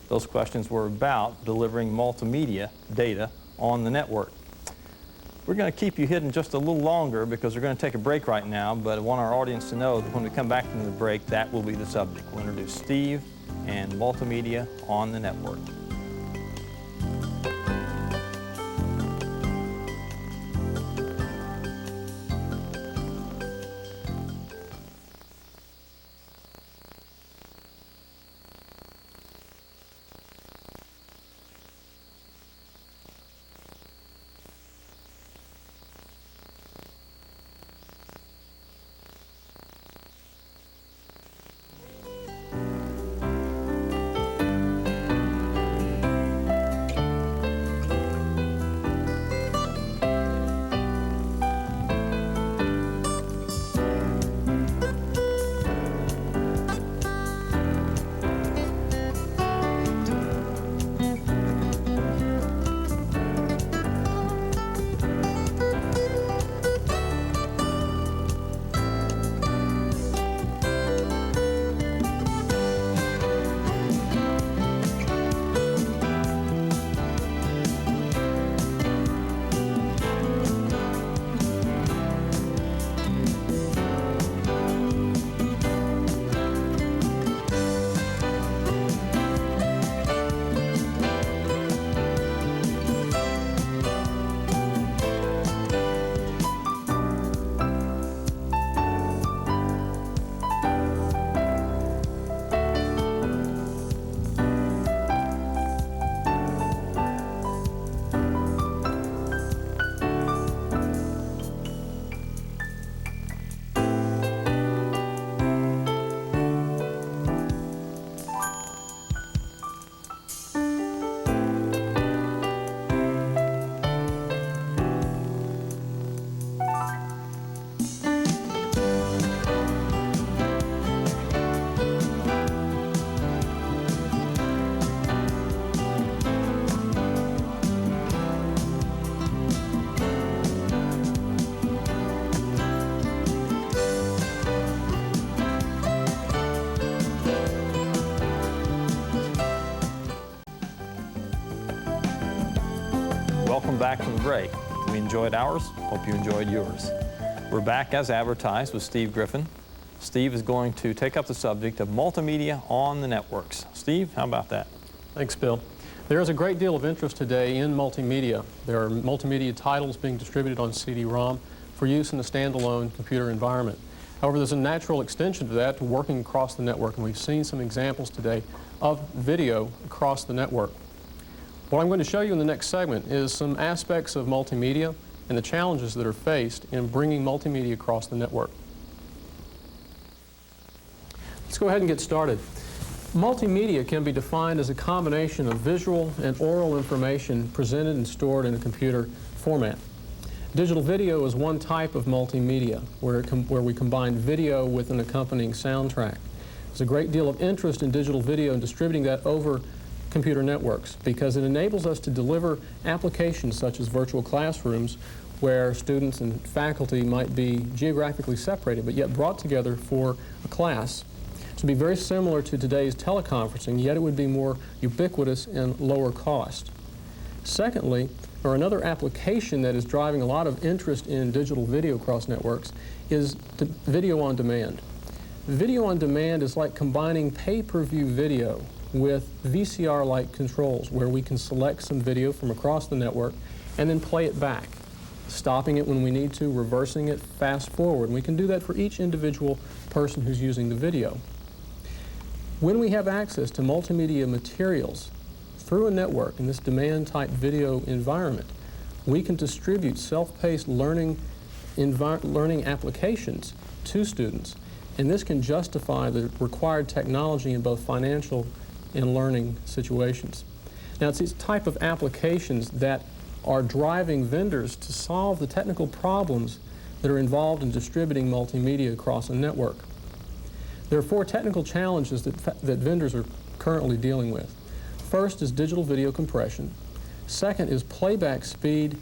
A: Those questions were about delivering multimedia data on the network. We're going to keep you hidden just a little longer because we're going to take a break right now, but I want our audience to know that when we come back from the break, that will be the subject. We'll introduce Steve and multimedia on the network. Welcome back from the break. We enjoyed ours. Hope you enjoyed yours. We're back as advertised with Steve Griffin. Steve is going to take up the subject of multimedia on the networks. Steve, how about that?
H: Thanks, Bill. There is a great deal of interest today in multimedia. There are multimedia titles being distributed on CD-ROM for use in a standalone computer environment. However, there's a natural extension to that to working across the network, and we've seen some examples today of video across the network. What I'm going to show you in the next segment is some aspects of multimedia and the challenges that are faced in bringing multimedia across the network. Let's go ahead and get started. Multimedia can be defined as a combination of visual and oral information presented and stored in a computer format. Digital video is one type of multimedia where we combine video with an accompanying soundtrack. There's a great deal of interest in digital video and distributing that over computer networks because it enables us to deliver applications such as virtual classrooms where students and faculty might be geographically separated but yet brought together for a class. This would be very similar to today's teleconferencing, yet it would be more ubiquitous and lower cost. Secondly, or another application that is driving a lot of interest in digital video across networks is video on demand. Video on demand is like combining pay-per-view video with VCR-like controls where we can select some video from across the network and then play it back, stopping it when we need to, reversing it, fast forward. And we can do that for each individual person who's using the video. When we have access to multimedia materials through a network in this demand-type video environment, we can distribute self-paced learning applications to students, and this can justify the required technology in both financial and learning situations. Now, it's these type of applications that are driving vendors to solve the technical problems that are involved in distributing multimedia across a network. There are 4 technical challenges that vendors are currently dealing with. First is digital video compression. Second is playback speed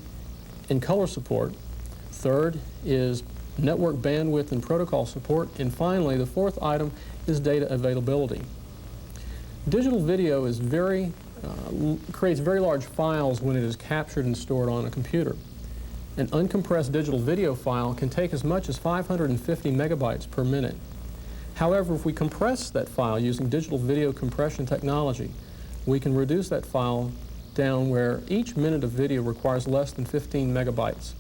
H: and color support. Third is network bandwidth and protocol support. And finally, the fourth item is data availability. Digital video is creates very large files when it is captured and stored on a computer. An uncompressed digital video file can take as much as 550 megabytes per minute. However, if we compress that file using digital video compression technology, we can reduce that file down where each minute of video requires less than 15 megabytes.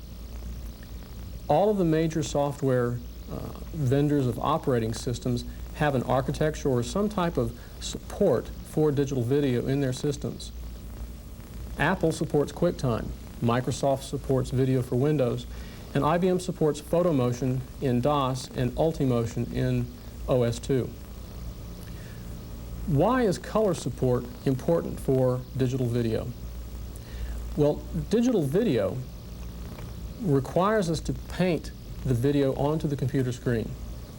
H: All of the major software vendors of operating systems have an architecture or some type of support for digital video in their systems. Apple supports QuickTime, Microsoft supports video for Windows, and IBM supports PhotoMotion in DOS and Ultimotion in OS/2. Why is color support important for digital video? Well, digital video requires us to paint the video onto the computer screen.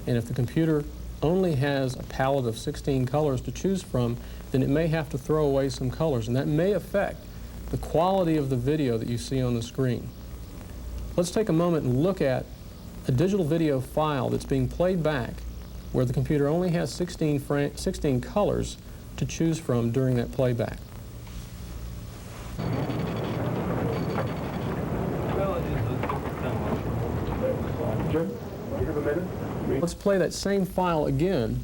H: And if the computer only has a palette of 16 colors to choose from, then it may have to throw away some colors, and that may affect the quality of the video that you see on the screen. Let's take a moment and look at a digital video file that's being played back where the computer only has 16 colors to choose from during that playback. Let's play that same file again,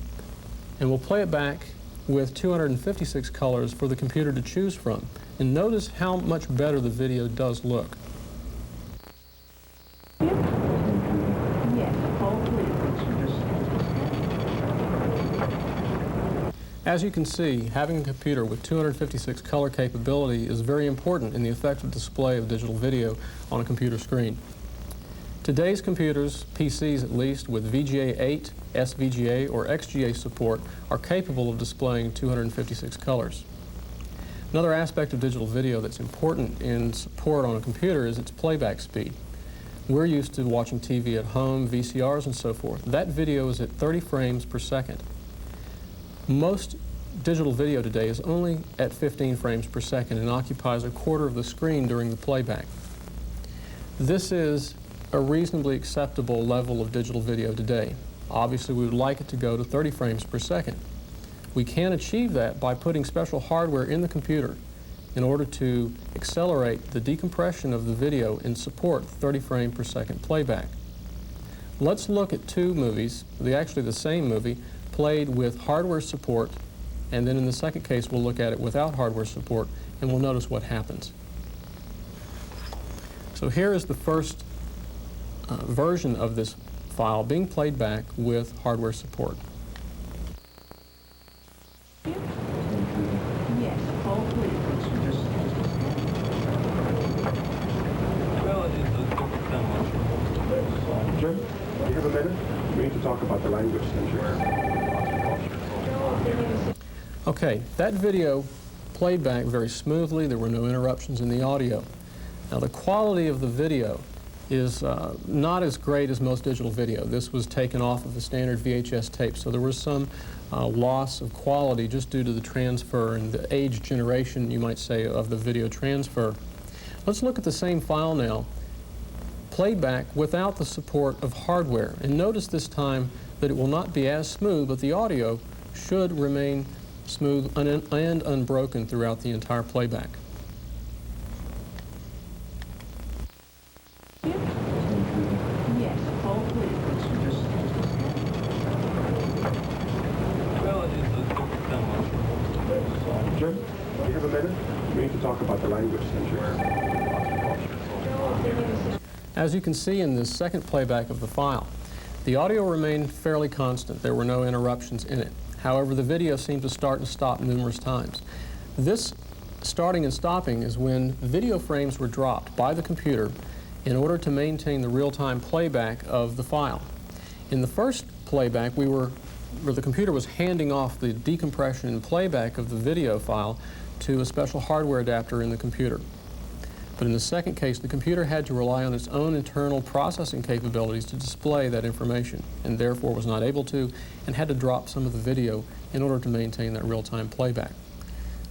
H: and we'll play it back with 256 colors for the computer to choose from. And notice how much better the video does look. As you can see, having a computer with 256 color capability is very important in the effective display of digital video on a computer screen. Today's computers, PCs at least, with VGA 8, SVGA, or XGA support are capable of displaying 256 colors. Another aspect of digital video that's important in support on a computer is its playback speed. We're used to watching TV at home, VCRs and so forth. That video is at 30 frames per second. Most digital video today is only at 15 frames per second and occupies a quarter of the screen during the playback. This is a reasonably acceptable level of digital video today. Obviously, we would like it to go to 30 frames per second. We can achieve that by putting special hardware in the computer in order to accelerate the decompression of the video and support 30 frame per second playback. Let's look at two movies, actually the same movie, played with hardware support, and then in the second case we'll look at it without hardware support, and we'll notice what happens. So here is the first version of this file being played back with hardware support.
F: Jim, do you have a minute? We need to talk about the language censure.
H: Okay, that video played back very smoothly. There were no interruptions in the audio. Now, the quality of the video is not as great as most digital video. This was taken off of a standard VHS tape, so there was some loss of quality just due to the transfer and the age generation, you might say, of the video transfer. Let's look at the same file now, played back without the support of hardware. And notice this time that it will not be as smooth, but the audio should remain smooth and unbroken throughout the entire playback.
F: Jim, do you have a minute? We need to talk about the language censure.
H: As you can see in this second playback of the file, the audio remained fairly constant. There were no interruptions in it. However, the video seemed to start and stop numerous times. This starting and stopping is when video frames were dropped by the computer in order to maintain the real-time playback of the file. In the first playback, where the computer was handing off the decompression and playback of the video file to a special hardware adapter in the computer. But in the second case, the computer had to rely on its own internal processing capabilities to display that information, and therefore was not able to, and had to drop some of the video in order to maintain that real-time playback.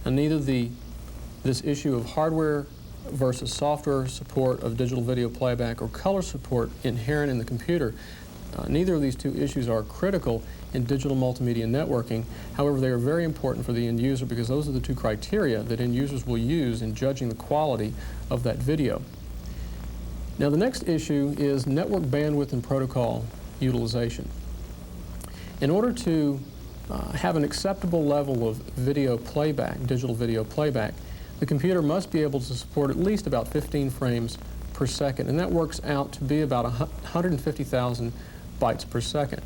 H: And neither this issue of hardware versus software support of digital video playback or color support inherent in the computer, neither of these two issues are critical in digital multimedia networking. However, they are very important for the end user because those are the two criteria that end users will use in judging the quality of that video. Now, the next issue is network bandwidth and protocol utilization. In order to have an acceptable level of video playback, digital video playback, the computer must be able to support at least about 15 frames per second, and that works out to be about 150,000 bytes per second.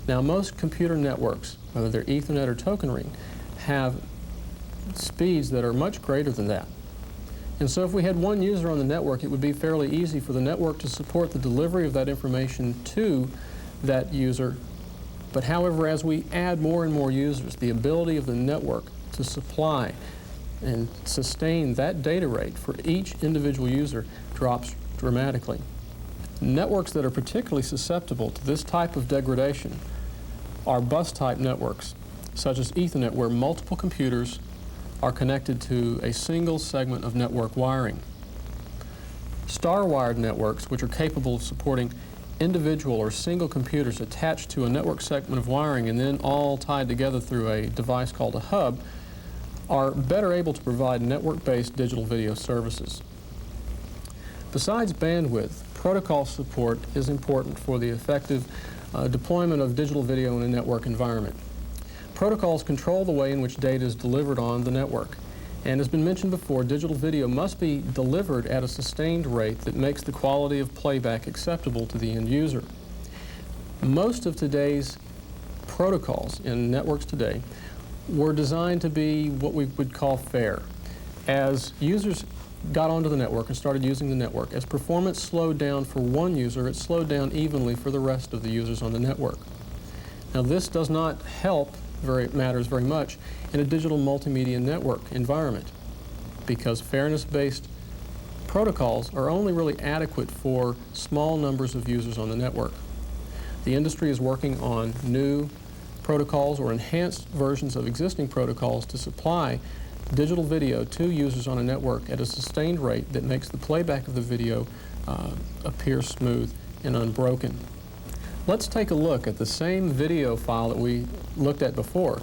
H: Now, most computer networks, whether they're Ethernet or Token Ring, have speeds that are much greater than that. And so if we had one user on the network, it would be fairly easy for the network to support the delivery of that information to that user. But however, as we add more and more users, the ability of the network to supply and sustain that data rate for each individual user drops dramatically. Networks that are particularly susceptible to this type of degradation are bus-type networks, such as Ethernet, where multiple computers are connected to a single segment of network wiring. Star-wired networks, which are capable of supporting individual or single computers attached to a network segment of wiring and then all tied together through a device called a hub, are better able to provide network-based digital video services. Besides bandwidth, protocol support is important for the effective deployment of digital video in a network environment. Protocols control the way in which data is delivered on the network. And as been mentioned before, digital video must be delivered at a sustained rate that makes the quality of playback acceptable to the end user. Most of today's protocols in networks today were designed to be what we would call fair. As users got onto the network and started using the network, as performance slowed down for one user, it slowed down evenly for the rest of the users on the network. Now, this does not help matters very much in a digital multimedia network environment because fairness-based protocols are only really adequate for small numbers of users on the network. The industry is working on new protocols or enhanced versions of existing protocols to supply digital video to users on a network at a sustained rate that makes the playback of the video appear smooth and unbroken. Let's take a look at the same video file that we looked at before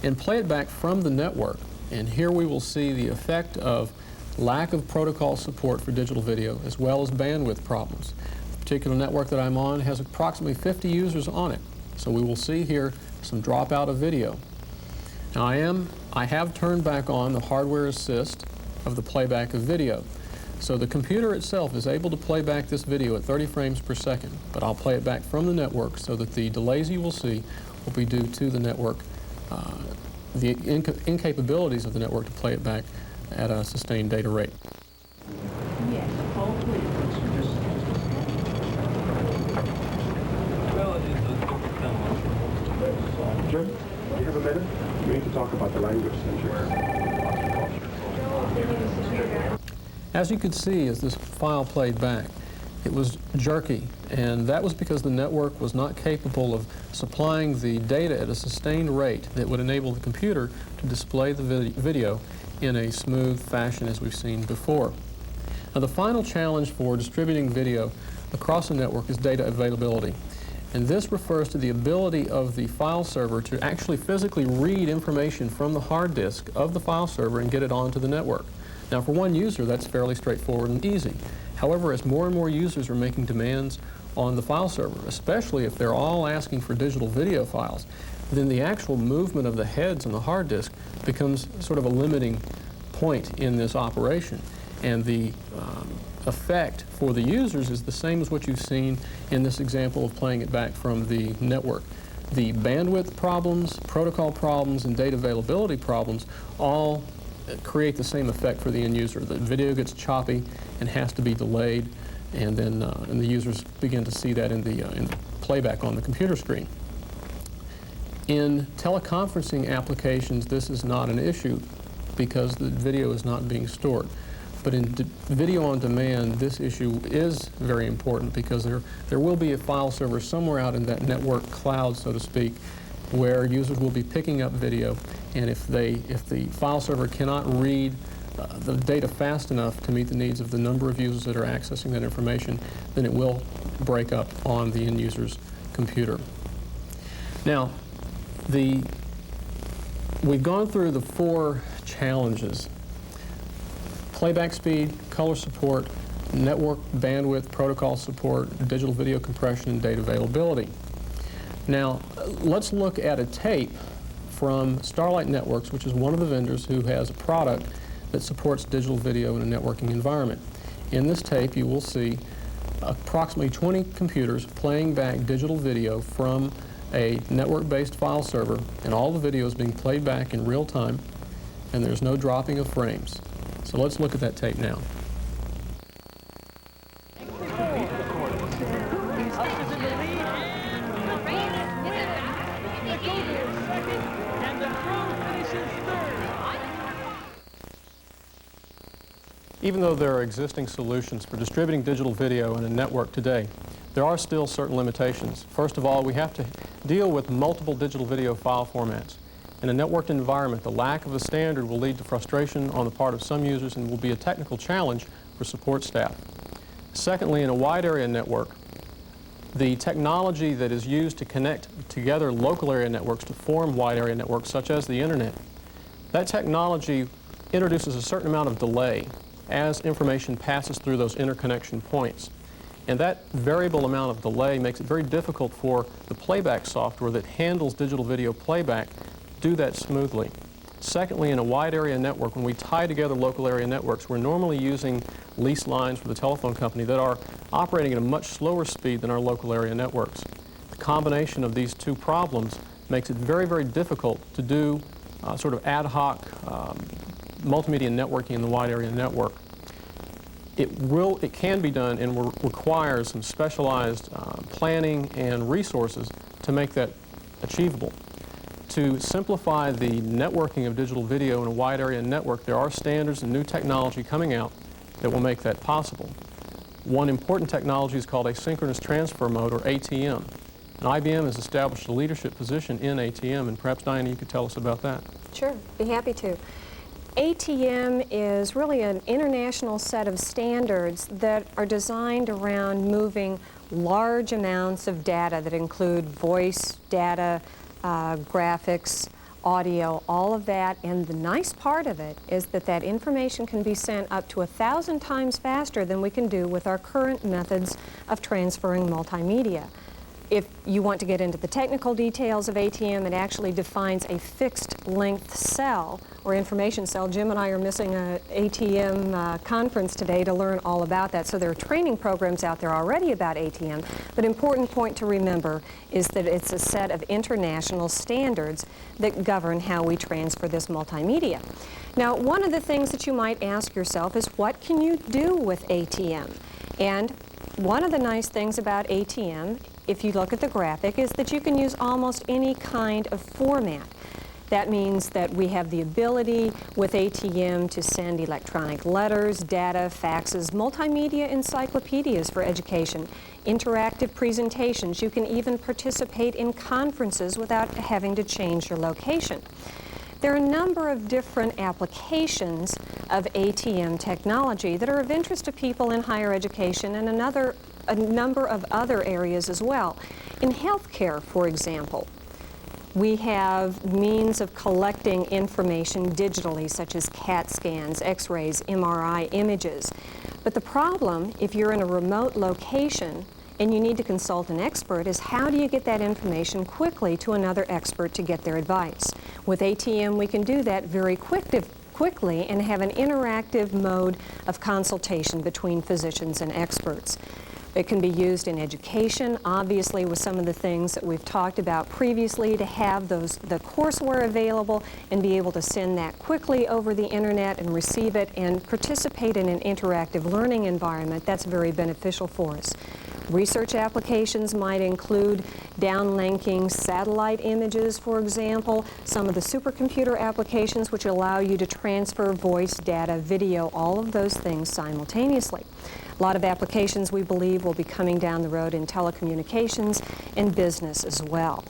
H: and play it back from the network. And here we will see the effect of lack of protocol support for digital video as well as bandwidth problems. The particular network that I'm on has approximately 50 users on it. So we will see here some dropout of video. Now I have turned back on the hardware assist of the playback of video. So the computer itself is able to play back this video at 30 frames per second, but I'll play it back from the network so that the delays you will see will be due to the network, the incapabilities of the network to play it back at a sustained data rate.
I: Yes, hold please.
A: Well, it is a different thing.
F: Jim, you have a minute? We need to talk about the language
H: As you could see as this file played back, it was jerky, and that was because the network was not capable of supplying the data at a sustained rate that would enable the computer to display the video in a smooth fashion as we've seen before. Now, the final challenge for distributing video across a network is data availability. And this refers to the ability of the file server to actually physically read information from the hard disk of the file server and get it onto the network. Now, for one user, that's fairly straightforward and easy. However, as more and more users are making demands on the file server, especially if they're all asking for digital video files, then the actual movement of the heads on the hard disk becomes sort of a limiting point in this operation. And the effect for the users is the same as what you've seen in this example of playing it back from the network. The bandwidth problems, protocol problems, and data availability problems all create the same effect for the end user. The video gets choppy and has to be delayed, and then and the users begin to see that in the playback on the computer screen. In teleconferencing applications, this is not an issue because the video is not being stored. But in video on demand, this issue is very important because there will be a file server somewhere out in that network cloud, so to speak, where users will be picking up video And if the file server cannot read the data fast enough to meet the needs of the number of users that are accessing that information, then it will break up on the end user's computer. Now, we've gone through the 4 challenges: playback speed, color support, network bandwidth, protocol support, digital video compression, and data availability. Now, let's look at a tape from Starlight Networks, which is one of the vendors who has a product that supports digital video in a networking environment. In this tape, you will see approximately 20 computers playing back digital video from a network-based file server, and all the video is being played back in real time, and there's no dropping of frames. So let's look at that tape now. Even though there are existing solutions for distributing digital video in a network today, there are still certain limitations. First of all, we have to deal with multiple digital video file formats. In a networked environment, the lack of a standard will lead to frustration on the part of some users and will be a technical challenge for support staff. Secondly, in a wide area network, the technology that is used to connect together local area networks to form wide area networks, such as the internet, that technology introduces a certain amount of delay as information passes through those interconnection points. And that variable amount of delay makes it very difficult for the playback software that handles digital video playback to do that smoothly. Secondly, in a wide area network, when we tie together local area networks, we're normally using leased lines for the telephone company that are operating at a much slower speed than our local area networks. The combination of these 2 problems makes it very, very difficult to do sort of ad hoc multimedia networking in the wide area network. It can be done and requires some specialized planning and resources to make that achievable. To simplify the networking of digital video in a wide area network, there are standards and new technology coming out that will make that possible. One important technology is called asynchronous transfer mode, or ATM. And IBM has established a leadership position in ATM, and perhaps Diana, you could tell us about that.
D: Sure, be happy to. ATM is really an international set of standards that are designed around moving large amounts of data that include voice, data, graphics, audio, all of that. And the nice part of it is that that information can be sent up to 1,000 times faster than we can do with our current methods of transferring multimedia. If you want to get into the technical details of ATM, it actually defines a fixed length cell or information cell. Jim and I are missing an ATM conference today to learn all about that. So there are training programs out there already about ATM. But an important point to remember is that it's a set of international standards that govern how we transfer this multimedia. Now, one of the things that you might ask yourself is, what can you do with ATM? And one of the nice things about ATM, if you look at the graphic, is that you can use almost any kind of format. That means that we have the ability with ATM to send electronic letters, data, faxes, multimedia encyclopedias for education, interactive presentations. You can even participate in conferences without having to change your location. There are a number of different applications of ATM technology that are of interest to people in higher education and a number of other areas as well. In healthcare, for example, we have means of collecting information digitally, such as CAT scans, X-rays, MRI images. But the problem, if you're in a remote location and you need to consult an expert, is how do you get that information quickly to another expert to get their advice? With ATM, we can do that very quickly and have an interactive mode of consultation between physicians and experts. It can be used in education, obviously, with some of the things that we've talked about previously, to have the courseware available and be able to send that quickly over the internet and receive it and participate in an interactive learning environment. That's very beneficial for us. Research applications might include downlinking satellite images, for example, some of the supercomputer applications which allow you to transfer voice, data, video, all of those things simultaneously. A lot of applications, we believe, will be coming down the road in telecommunications and business as well.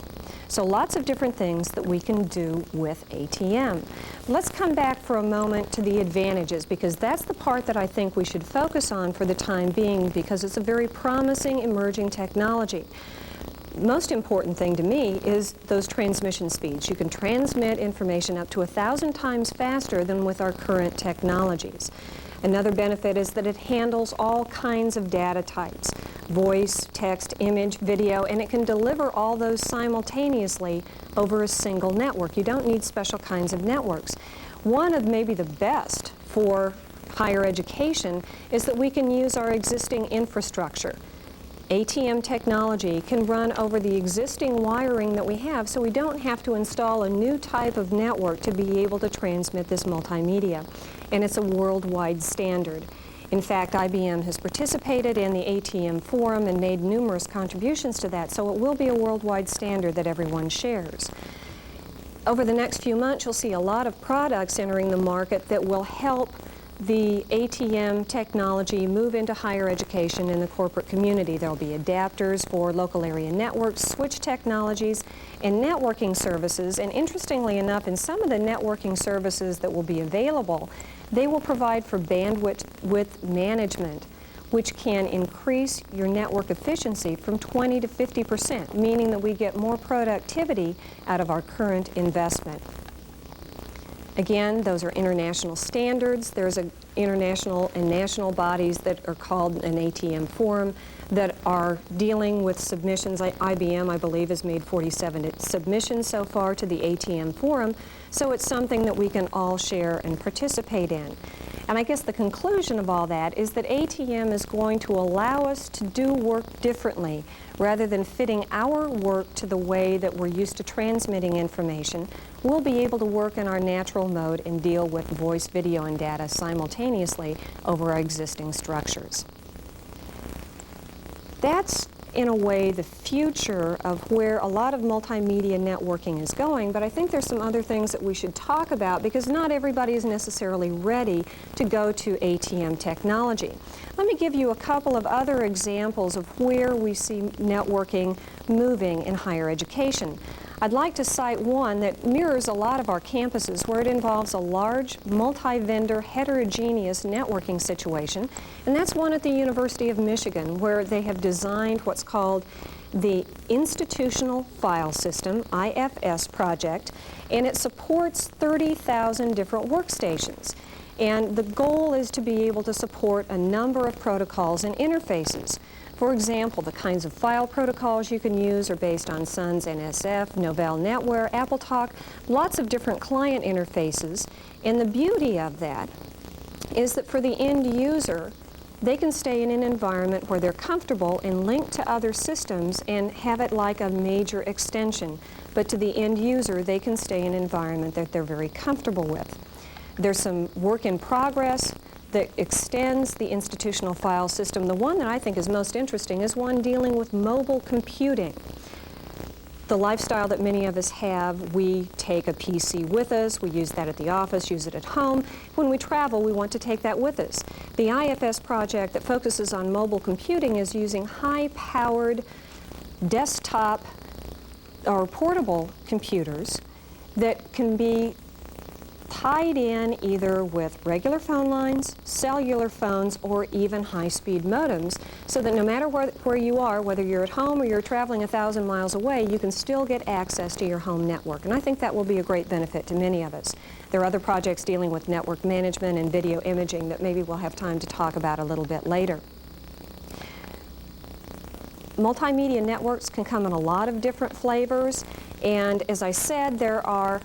D: So lots of different things that we can do with ATM. Let's come back for a moment to the advantages, because that's the part that I think we should focus on for the time being, because it's a very promising emerging technology. Most important thing to me is those transmission speeds. You can transmit information up to 1,000 times faster than with our current technologies. Another benefit is that it handles all kinds of data types: voice, text, image, video, and it can deliver all those simultaneously over a single network. You don't need special kinds of networks. One of maybe the best for higher education is that we can use our existing infrastructure. ATM technology can run over the existing wiring that we have, so we don't have to install a new type of network to be able to transmit this multimedia. And it's a worldwide standard. In fact, IBM has participated in the ATM forum and made numerous contributions to that, so it will be a worldwide standard that everyone shares. Over the next few months, you'll see a lot of products entering the market that will help the ATM technology move into higher education in the corporate community. There will be adapters for local area networks, switch technologies, and networking services. And interestingly enough, in some of the networking services that will be available, they will provide for bandwidth management, which can increase your network efficiency from 20 to 50%, meaning that we get more productivity out of our current investment. Again, those are international standards. There's international and national bodies that are called an ATM forum that are dealing with submissions. IBM, I believe, has made 47 submissions so far to the ATM forum, so it's something that we can all share and participate in. And I guess the conclusion of all that is that ATM is going to allow us to do work differently. Rather than fitting our work to the way that we're used to transmitting information, we'll be able to work in our natural mode and deal with voice, video, and data simultaneously over our existing structures. That's, in a way, the future of where a lot of multimedia networking is going, but I think there's some other things that we should talk about because not everybody is necessarily ready to go to ATM technology. Let me give you a couple of other examples of where we see networking moving in higher education. I'd like to cite one that mirrors a lot of our campuses where it involves a large, multi-vendor, heterogeneous networking situation, and that's one at the University of Michigan where they have designed what's called the Institutional File System, IFS project, and it supports 30,000 different workstations. And the goal is to be able to support a number of protocols and interfaces. For example, the kinds of file protocols you can use are based on SUNS NSF, Novell NetWare, AppleTalk, lots of different client interfaces. And the beauty of that is that for the end user, they can stay in an environment where they're comfortable and linked to other systems and have it like a major extension. But to the end user, they can stay in an environment that they're very comfortable with. There's some work in progress that extends the institutional file system. The one that I think is most interesting is one dealing with mobile computing. The lifestyle that many of us have, we take a PC with us, we use that at the office, use it at home. When we travel, we want to take that with us. The IFS project that focuses on mobile computing is using high-powered desktop or portable computers that can be tied in either with regular phone lines, cellular phones, or even high-speed modems, so that no matter where you are, whether you're at home or you're traveling 1,000 miles away, you can still get access to your home network. And I think that will be a great benefit to many of us. There are other projects dealing with network management and video imaging that maybe we'll have time to talk about a little bit later. Multimedia networks can come in a lot of different flavors, and as I said, there are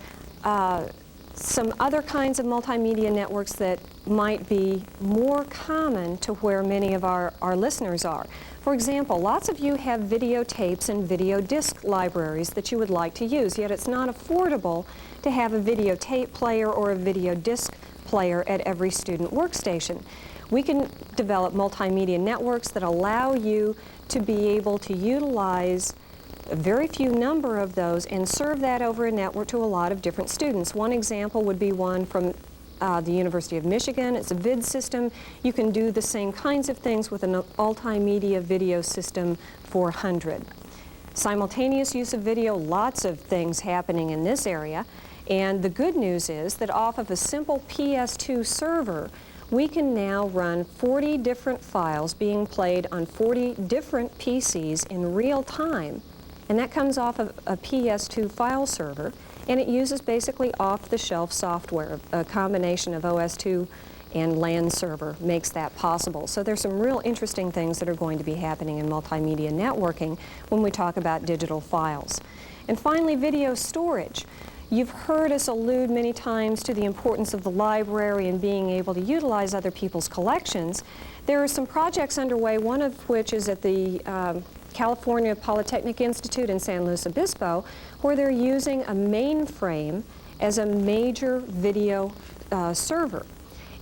D: some other kinds of multimedia networks that might be more common to where many of our listeners are. For example, lots of you have videotapes and video disc libraries that you would like to use, yet it's not affordable to have a videotape player or a video disc player at every student workstation. We can develop multimedia networks that allow you to be able to utilize a very few number of those and serve that over a network to a lot of different students. One example would be one from the University of Michigan. It's a vid system. You can do the same kinds of things with an multimedia video system 400. Simultaneous use of video, lots of things happening in this area. And the good news is that off of a simple PS2 server, we can now run 40 different files being played on 40 different PCs in real time. And that comes off of a PS2 file server, and it uses basically off-the-shelf software. A combination of OS/2 and LAN server makes that possible. So there's some real interesting things that are going to be happening in multimedia networking when we talk about digital files. And finally, video storage. You've heard us allude many times to the importance of the library and being able to utilize other people's collections. There are some projects underway, one of which is at the California Polytechnic Institute in San Luis Obispo, where they're using a mainframe as a major video server.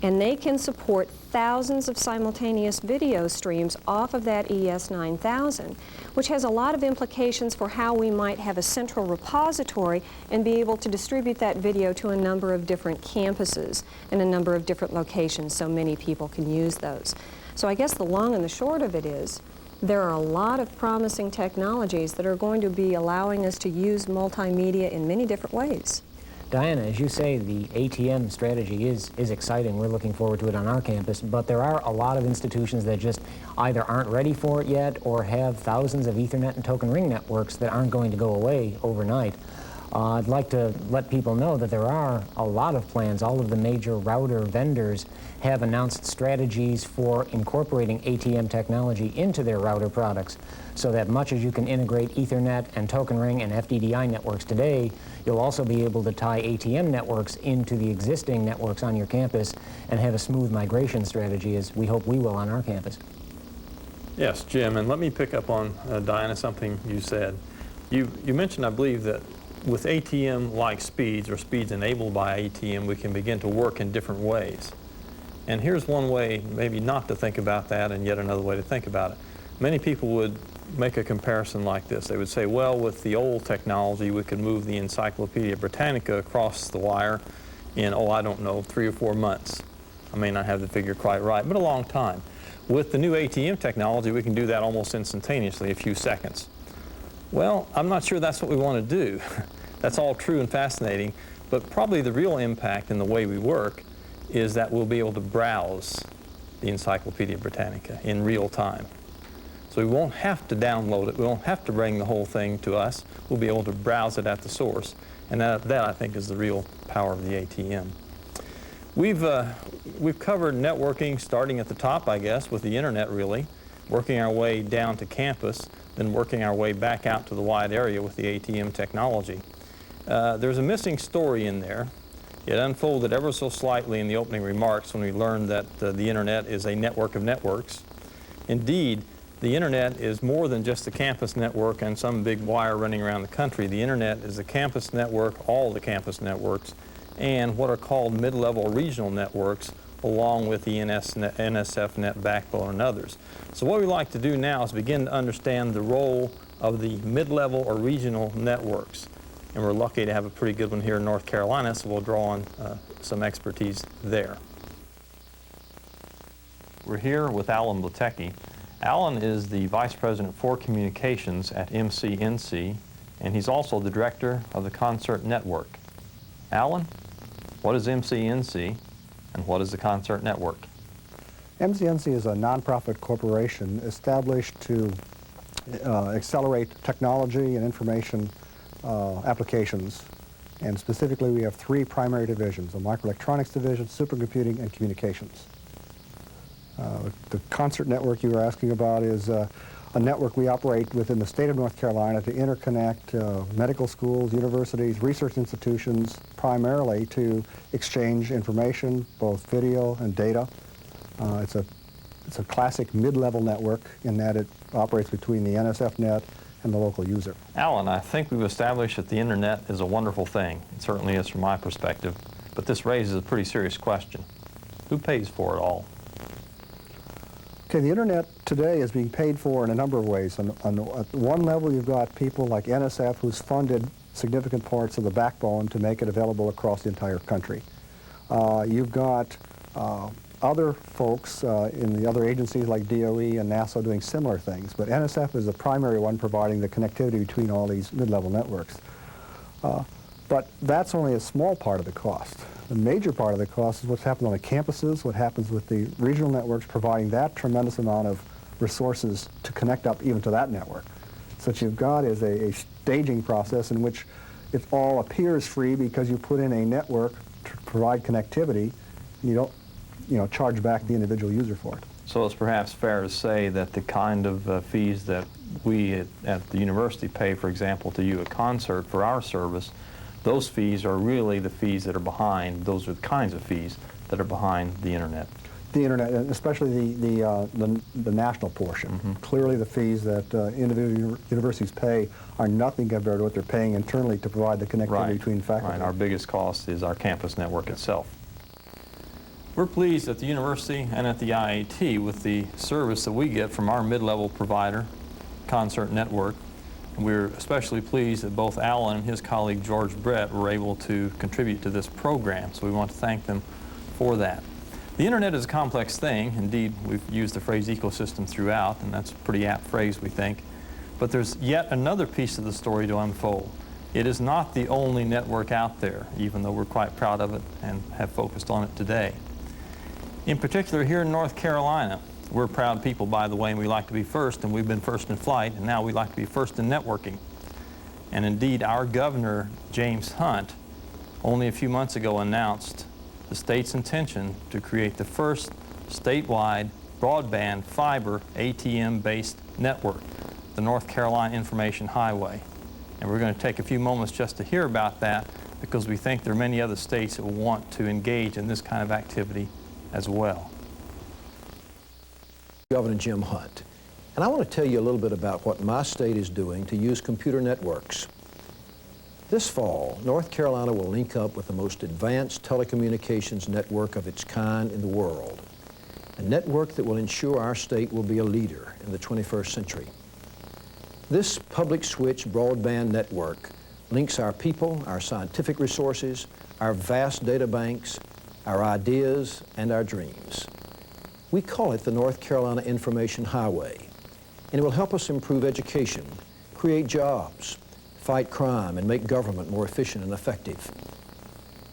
D: And they can support thousands of simultaneous video streams off of that ES9000, which has a lot of implications for how we might have a central repository and be able to distribute that video to a number of different campuses and a number of different locations so many people can use those. So I guess the long and the short of it is, there are a lot of promising technologies that are going to be allowing us to use multimedia in many different ways.
E: Diana, as you say, the ATM strategy is exciting. We're looking forward to it on our campus, but there are a lot of institutions that just either aren't ready for it yet or have thousands of Ethernet and token ring networks that aren't going to go away overnight. I'd like to let people know that there are a lot of plans. All of the major router vendors have announced strategies for incorporating ATM technology into their router products, so that much as you can integrate Ethernet and token ring and FDDI networks today, you'll also be able to tie ATM networks into the existing networks on your campus and have a smooth migration strategy, as we hope we will on our campus.
A: Yes, Jim, and let me pick up on, Diana, something you said. You mentioned, I believe, that with ATM-like speeds, or speeds enabled by ATM, we can begin to work in different ways. And here's one way maybe not to think about that, and yet another way to think about it. Many people would make a comparison like this. They would say, well, with the old technology, we could move the Encyclopedia Britannica across the wire in, oh, I don't know, 3 or 4 months. I may not have the figure quite right, but a long time. With the new ATM technology, we can do that almost instantaneously, a few seconds. Well, I'm not sure that's what we want to do. That's all true and fascinating, but probably the real impact in the way we work is that we'll be able to browse the Encyclopedia Britannica in real time. So we won't have to download it. We won't have to bring the whole thing to us. We'll be able to browse it at the source. And that I think, is the real power of the ATM. We've covered networking starting at the top, I guess, with the internet really, working our way down to campus, then working our way back out to the wide area with the ATM technology. There's a missing story in there. It unfolded ever so slightly in the opening remarks when we learned that the internet is a network of networks. Indeed, the internet is more than just the campus network and some big wire running around the country. The internet is the campus network, all the campus networks, and what are called mid-level regional networks, along with the NSF-Net backbone and others. So what we like to do now is begin to understand the role of the mid-level or regional networks. And we're lucky to have a pretty good one here in North Carolina, so we'll draw on some expertise there. We're here with Alan Blatecki. Alan is the Vice President for Communications at MCNC, and he's also the Director of the Concert Network. Alan, what is MCNC, and what is the Concert Network?
J: MCNC is a nonprofit corporation established to accelerate technology and information applications. And specifically, we have 3 primary divisions: a microelectronics division, supercomputing, and communications. The Concert Network you were asking about is a network we operate within the state of North Carolina to interconnect medical schools, universities, research institutions, primarily to exchange information, both video and data. It's a classic mid-level network in that it operates between the NSF-Net and the local user.
A: Alan, I think we've established that the internet is a wonderful thing. It certainly is from my perspective, but this raises a pretty serious question. Who pays for it all?
J: Okay, the internet today is being paid for in a number of ways. At one level, you've got people like NSF who's funded significant parts of the backbone to make it available across the entire country. You've got other folks in the other agencies like DOE and NASA doing similar things, but NSF is the primary one providing the connectivity between all these mid-level networks. But that's only a small part of the cost. The major part of the cost is what's happened on the campuses, what happens with the regional networks, providing that tremendous amount of resources to connect up even to that network. So what you've got is a staging process in which it all appears free because you put in a network to provide connectivity, and you don't charge back the individual user for it.
A: So it's perhaps fair to say that the kind of fees that we at the university pay, for example, to you at Concert for our service, those fees are really the fees that are behind, those are the kinds of fees that are behind the internet.
J: The internet, especially the national portion. Clearly the fees that individual universities pay are nothing compared to what they're paying internally to provide the connectivity between faculty.
A: Right, our biggest cost is our campus network itself. We're pleased at the university and at the IAT with the service that we get from our mid-level provider, Concert Network. And we're especially pleased that both Alan and his colleague George Brett were able to contribute to this program, so we want to thank them for that. The internet is a complex thing. Indeed, we've used the phrase ecosystem throughout, and that's a pretty apt phrase, we think. But there's yet another piece of the story to unfold. It is not the only network out there, even though we're quite proud of it and have focused on it today. In particular, here in North Carolina, we're proud people, by the way, and we like to be first, and we've been first in flight, and now we like to be first in networking. And indeed, our governor, James Hunt, only a few months ago announced the state's intention to create the first statewide broadband fiber ATM-based network, the North Carolina Information Highway. And we're going to take a few moments just to hear about that, because we think there are many other states that will want to engage in this kind of activity as well.
K: Governor Jim Hunt, and I want to tell you a little bit about what my state is doing to use computer networks. This fall, North Carolina will link up with the most advanced telecommunications network of its kind in the world, a network that will ensure our state will be a leader in the 21st century. This public switch broadband network links our people, our scientific resources, our vast data banks, our ideas, and our dreams. We call it the North Carolina Information Highway, and it will help us improve education, create jobs, fight crime, and make government more efficient and effective.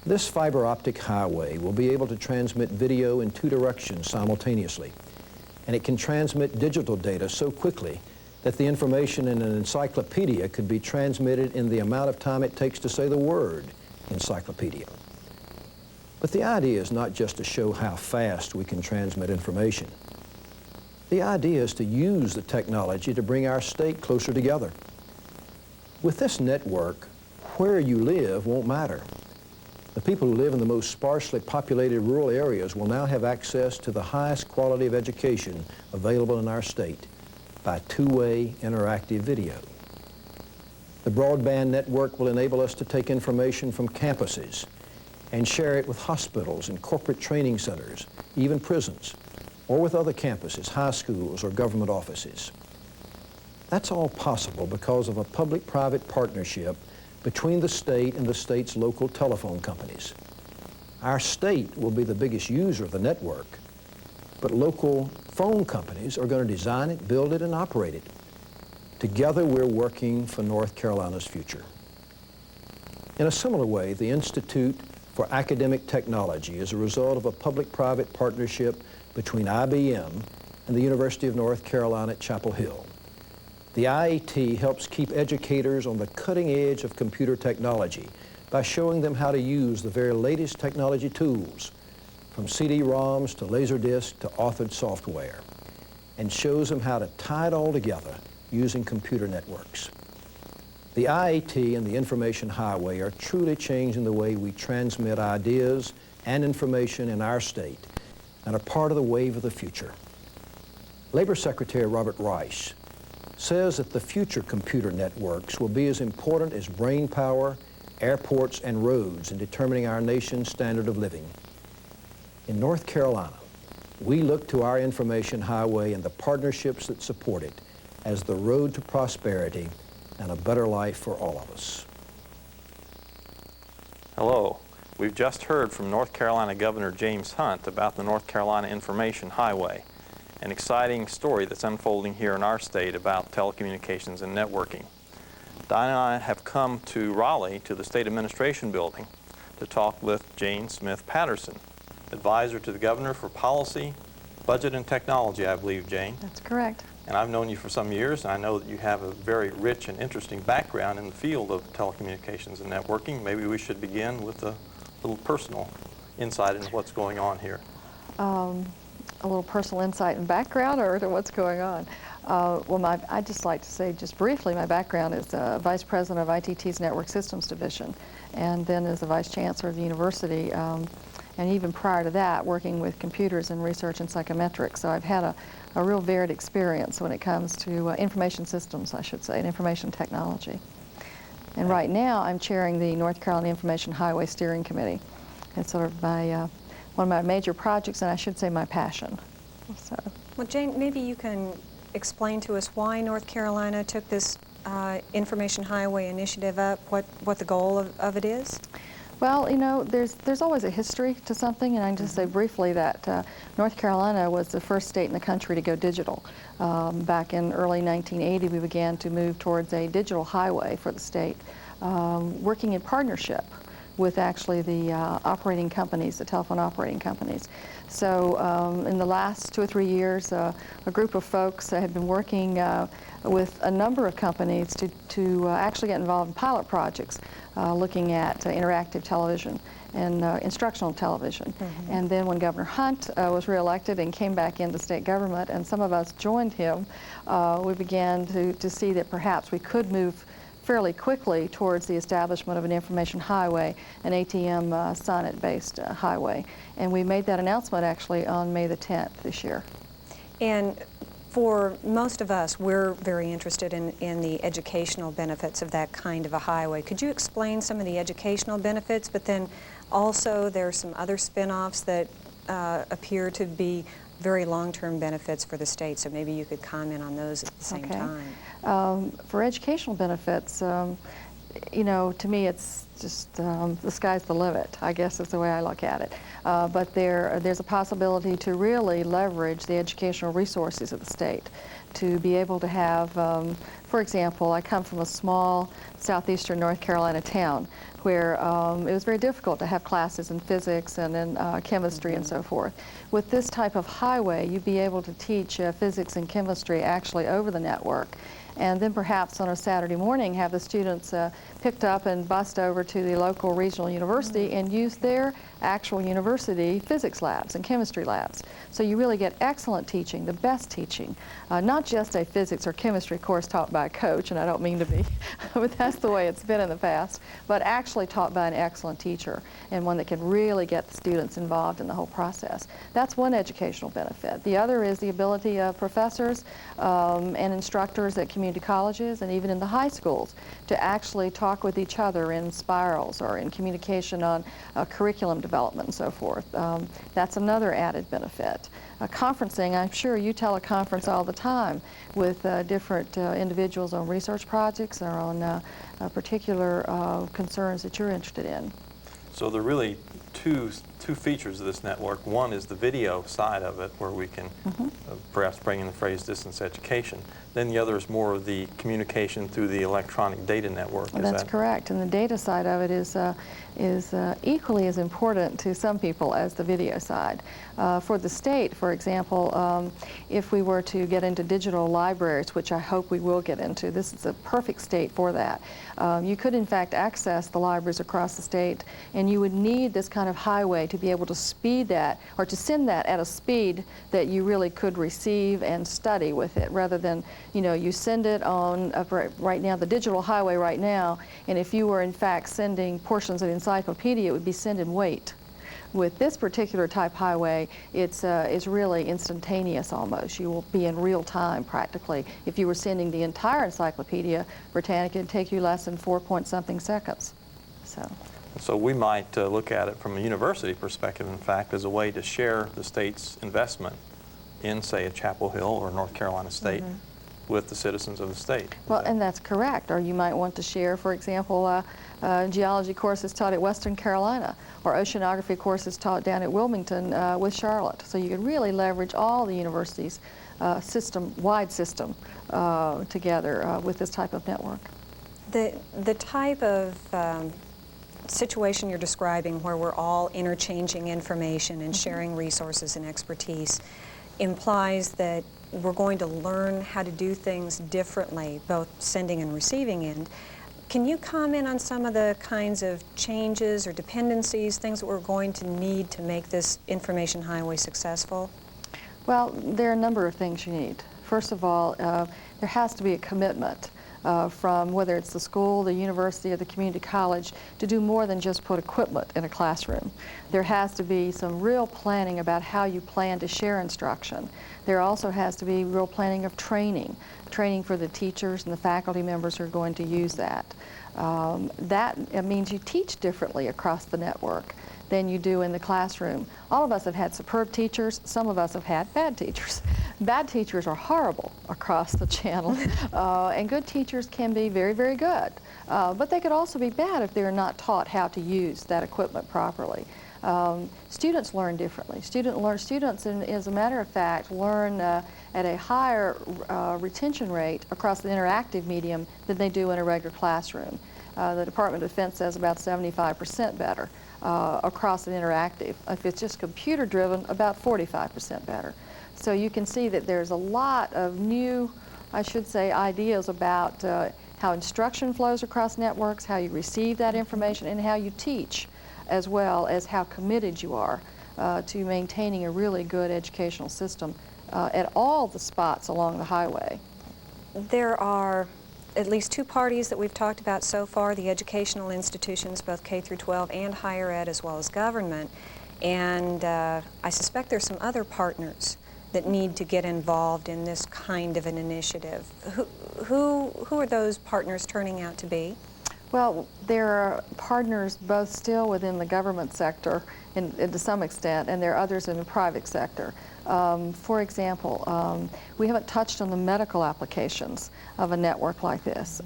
K: This fiber optic highway will be able to transmit video in 2 directions simultaneously, and it can transmit digital data so quickly that the information in an encyclopedia could be transmitted in the amount of time it takes to say the word encyclopedia. But the idea is not just to show how fast we can transmit information. The idea is to use the technology to bring our state closer together. With this network, where you live won't matter. The people who live in the most sparsely populated rural areas will now have access to the highest quality of education available in our state by 2-way interactive video. The broadband network will enable us to take information from campuses and share it with hospitals and corporate training centers, even prisons, or with other campuses, high schools, or government offices. That's all possible because of a public-private partnership between the state and the state's local telephone companies. Our state will be the biggest user of the network, but local phone companies are going to design it, build it, and operate it. Together, we're working for North Carolina's future. In a similar way, the Institute for Academic Technology is a result of a public-private partnership between IBM and the University of North Carolina at Chapel Hill. The IAT helps keep educators on the cutting edge of computer technology by showing them how to use the very latest technology tools, from CD-ROMs to Laserdisc to authored software, and shows them how to tie it all together using computer networks. The IAT and the Information Highway are truly changing the way we transmit ideas and information in our state and are part of the wave of the future. Labor Secretary Robert Reich says that the future computer networks will be as important as brain power, airports, and roads in determining our nation's standard of living. In North Carolina, we look to our Information Highway and the partnerships that support it as the road to prosperity and a better life for all of us.
A: Hello. We've just heard from North Carolina Governor James Hunt about the North Carolina Information Highway, an exciting story that's unfolding here in our state about telecommunications and networking. Diane and I have come to Raleigh to the State Administration Building to talk with Jane Smith Patterson, advisor to the Governor for Policy, Budget, and Technology, I believe, Jane.
G: That's correct.
A: And I've known you for some years, and I know that you have a very rich and interesting background in the field of telecommunications and networking. Maybe we should begin with a little personal insight into what's going on here.
G: A little personal insight and background, or to what's going on. Well, I'd just like to say just briefly, my background is Vice President of ITT's Network Systems Division, and then as the Vice Chancellor of the university, and even prior to that, working with computers and research and psychometrics. So I've had a real varied experience when it comes to information systems, I should say, and information technology. And right now, I'm chairing the North Carolina Information Highway Steering Committee. It's sort of my, one of my major projects, and I should say my passion. So.
D: Well, Jane, maybe you can explain to us why North Carolina took this Information Highway initiative up, what the goal of it is?
G: Well, you know, there's always a history to something, and I can just say briefly that North Carolina was the first state in the country to go digital. Back in early 1980, we began to move towards a digital highway for the state, working in partnership with actually the operating companies, the telephone operating companies. So in the last 2 or 3 years, a group of folks had been working with a number of companies to actually get involved in pilot projects, looking at interactive television and instructional television. Mm-hmm. And then when Governor Hunt was reelected and came back into state government, and some of us joined him, we began to see that perhaps we could move fairly quickly towards the establishment of an information highway, an ATM SONET-based highway. And we made that announcement actually on May the 10th this year.
D: And for most of us, we're very interested in the educational benefits of that kind of a highway. Could you explain some of the educational benefits, but then also there are some other spin-offs that appear to be very long-term benefits for the state, so maybe you could comment on those at the same time.
G: For educational benefits, you know, to me it's just the sky's the limit, I guess is the way I look at it. But there's a possibility to really leverage the educational resources of the state to be able to have, for example, I come from a small southeastern North Carolina town where it was very difficult to have classes in physics and in chemistry and so forth. With this type of highway, you'd be able to teach physics and chemistry actually over the network. And then perhaps on a Saturday morning have the students picked up and bussed over to the local regional university and use their actual university physics labs and chemistry labs. So you really get excellent teaching, the best teaching, not just a physics or chemistry course taught by a coach, and I don't mean to be, but that's the way it's been in the past, but actually taught by an excellent teacher and one that can really get the students involved in the whole process. That's one educational benefit. The other is the ability of professors and instructors at community colleges and even in the high schools to actually talk with each other in spirals or in communication on curriculum development and so forth. That's another added benefit. Conferencing, I'm sure you teleconference all the time with different individuals on research projects or on particular concerns that you're interested in.
A: So there are really two features of this network. One is the video side of it, where we can perhaps bring in the phrase distance education. Then the other is more of the communication through the electronic data network.
G: Well, that's correct. And the data side of it is equally as important to some people as the video side. For the state, for example, if we were to get into digital libraries, which I hope we will get into, this is a perfect state for that. You could in fact access the libraries across the state, and you would need this kind of highway to be able to speed that or to send that at a speed that you really could receive and study with it, rather than, you know, you send it on right now, the digital highway right now, and if you were in fact sending portions of the encyclopedia, it would be sent in weight. With this particular type highway, it's really instantaneous almost. You will be in real time practically. If you were sending the entire Encyclopedia Britannica, it'd take you less than 4-point-something seconds.
A: So we might look at it from a university perspective, in fact, as a way to share the state's investment in, say, a Chapel Hill or North Carolina State with the citizens of the state.
L: Well, and that's correct. Or you might want to share, for example, geology courses taught at Western Carolina, or oceanography courses taught down at Wilmington with Charlotte. So you could really leverage all the universities' wide system together with this type of network.
D: The type of situation you're describing, where we're all interchanging information and sharing resources and expertise, implies that we're going to learn how to do things differently, both sending and receiving end. Can you comment on some of the kinds of changes or dependencies, things that we're going to need to make this information highway successful?
L: Well, there are a number of things you need. First of all, there has to be a commitment from whether it's the school, the university, or the community college to do more than just put equipment in a classroom. There has to be some real planning about how you plan to share instruction. There also has to be real planning of training for the teachers and the faculty members who are going to use that. That means you teach differently across the network than you do in the classroom. All of us have had superb teachers. Some of us have had bad teachers. Bad teachers are horrible across the channel, and good teachers can be very, very good. But they could also be bad if they're not taught how to use that equipment properly. Students learn differently. Students, as a matter of fact, learn at a higher retention rate across the interactive medium than they do in a regular classroom. The Department of Defense says about 75% better across an interactive. If it's just computer driven, about 45% better. So you can see that there's a lot of new, I should say, ideas about how instruction flows across networks, how you receive that information, and how you teach, as well as how committed you are to maintaining a really good educational system at all the spots along the highway.
D: There are at least two parties that we've talked about so far, the educational institutions, both K through 12 and higher ed, as well as government. And I suspect there's some other partners that need to get involved in this kind of an initiative. Who are those partners turning out to be?
L: Well, there are partners both still within the government sector and to some extent, and there are others in the private sector. For example, we haven't touched on the medical applications of a network like this.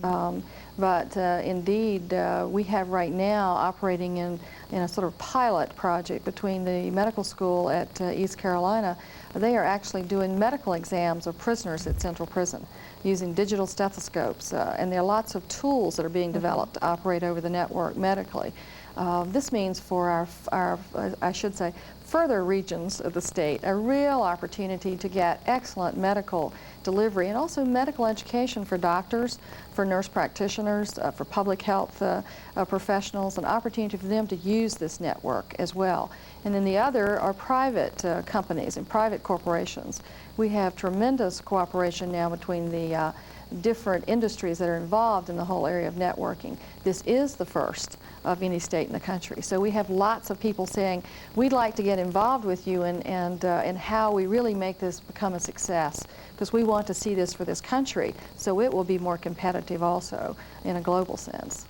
L: But indeed, we have right now operating in a sort of pilot project between the medical school at East Carolina. They are actually doing medical exams of prisoners at Central Prison using digital stethoscopes. And there are lots of tools that are being developed to operate over the network medically. This means for our I should say, further regions of the state, a real opportunity to get excellent medical delivery and also medical education for doctors, for nurse practitioners, for public health professionals, an opportunity for them to use this network as well. And then the other are private companies and private corporations. We have tremendous cooperation now between the different industries that are involved in the whole area of networking. This is the first of any state in the country. So we have lots of people saying, we'd like to get involved with you in how we really make this become a success, because we want to see this for this country, so it will be more competitive also in a global sense.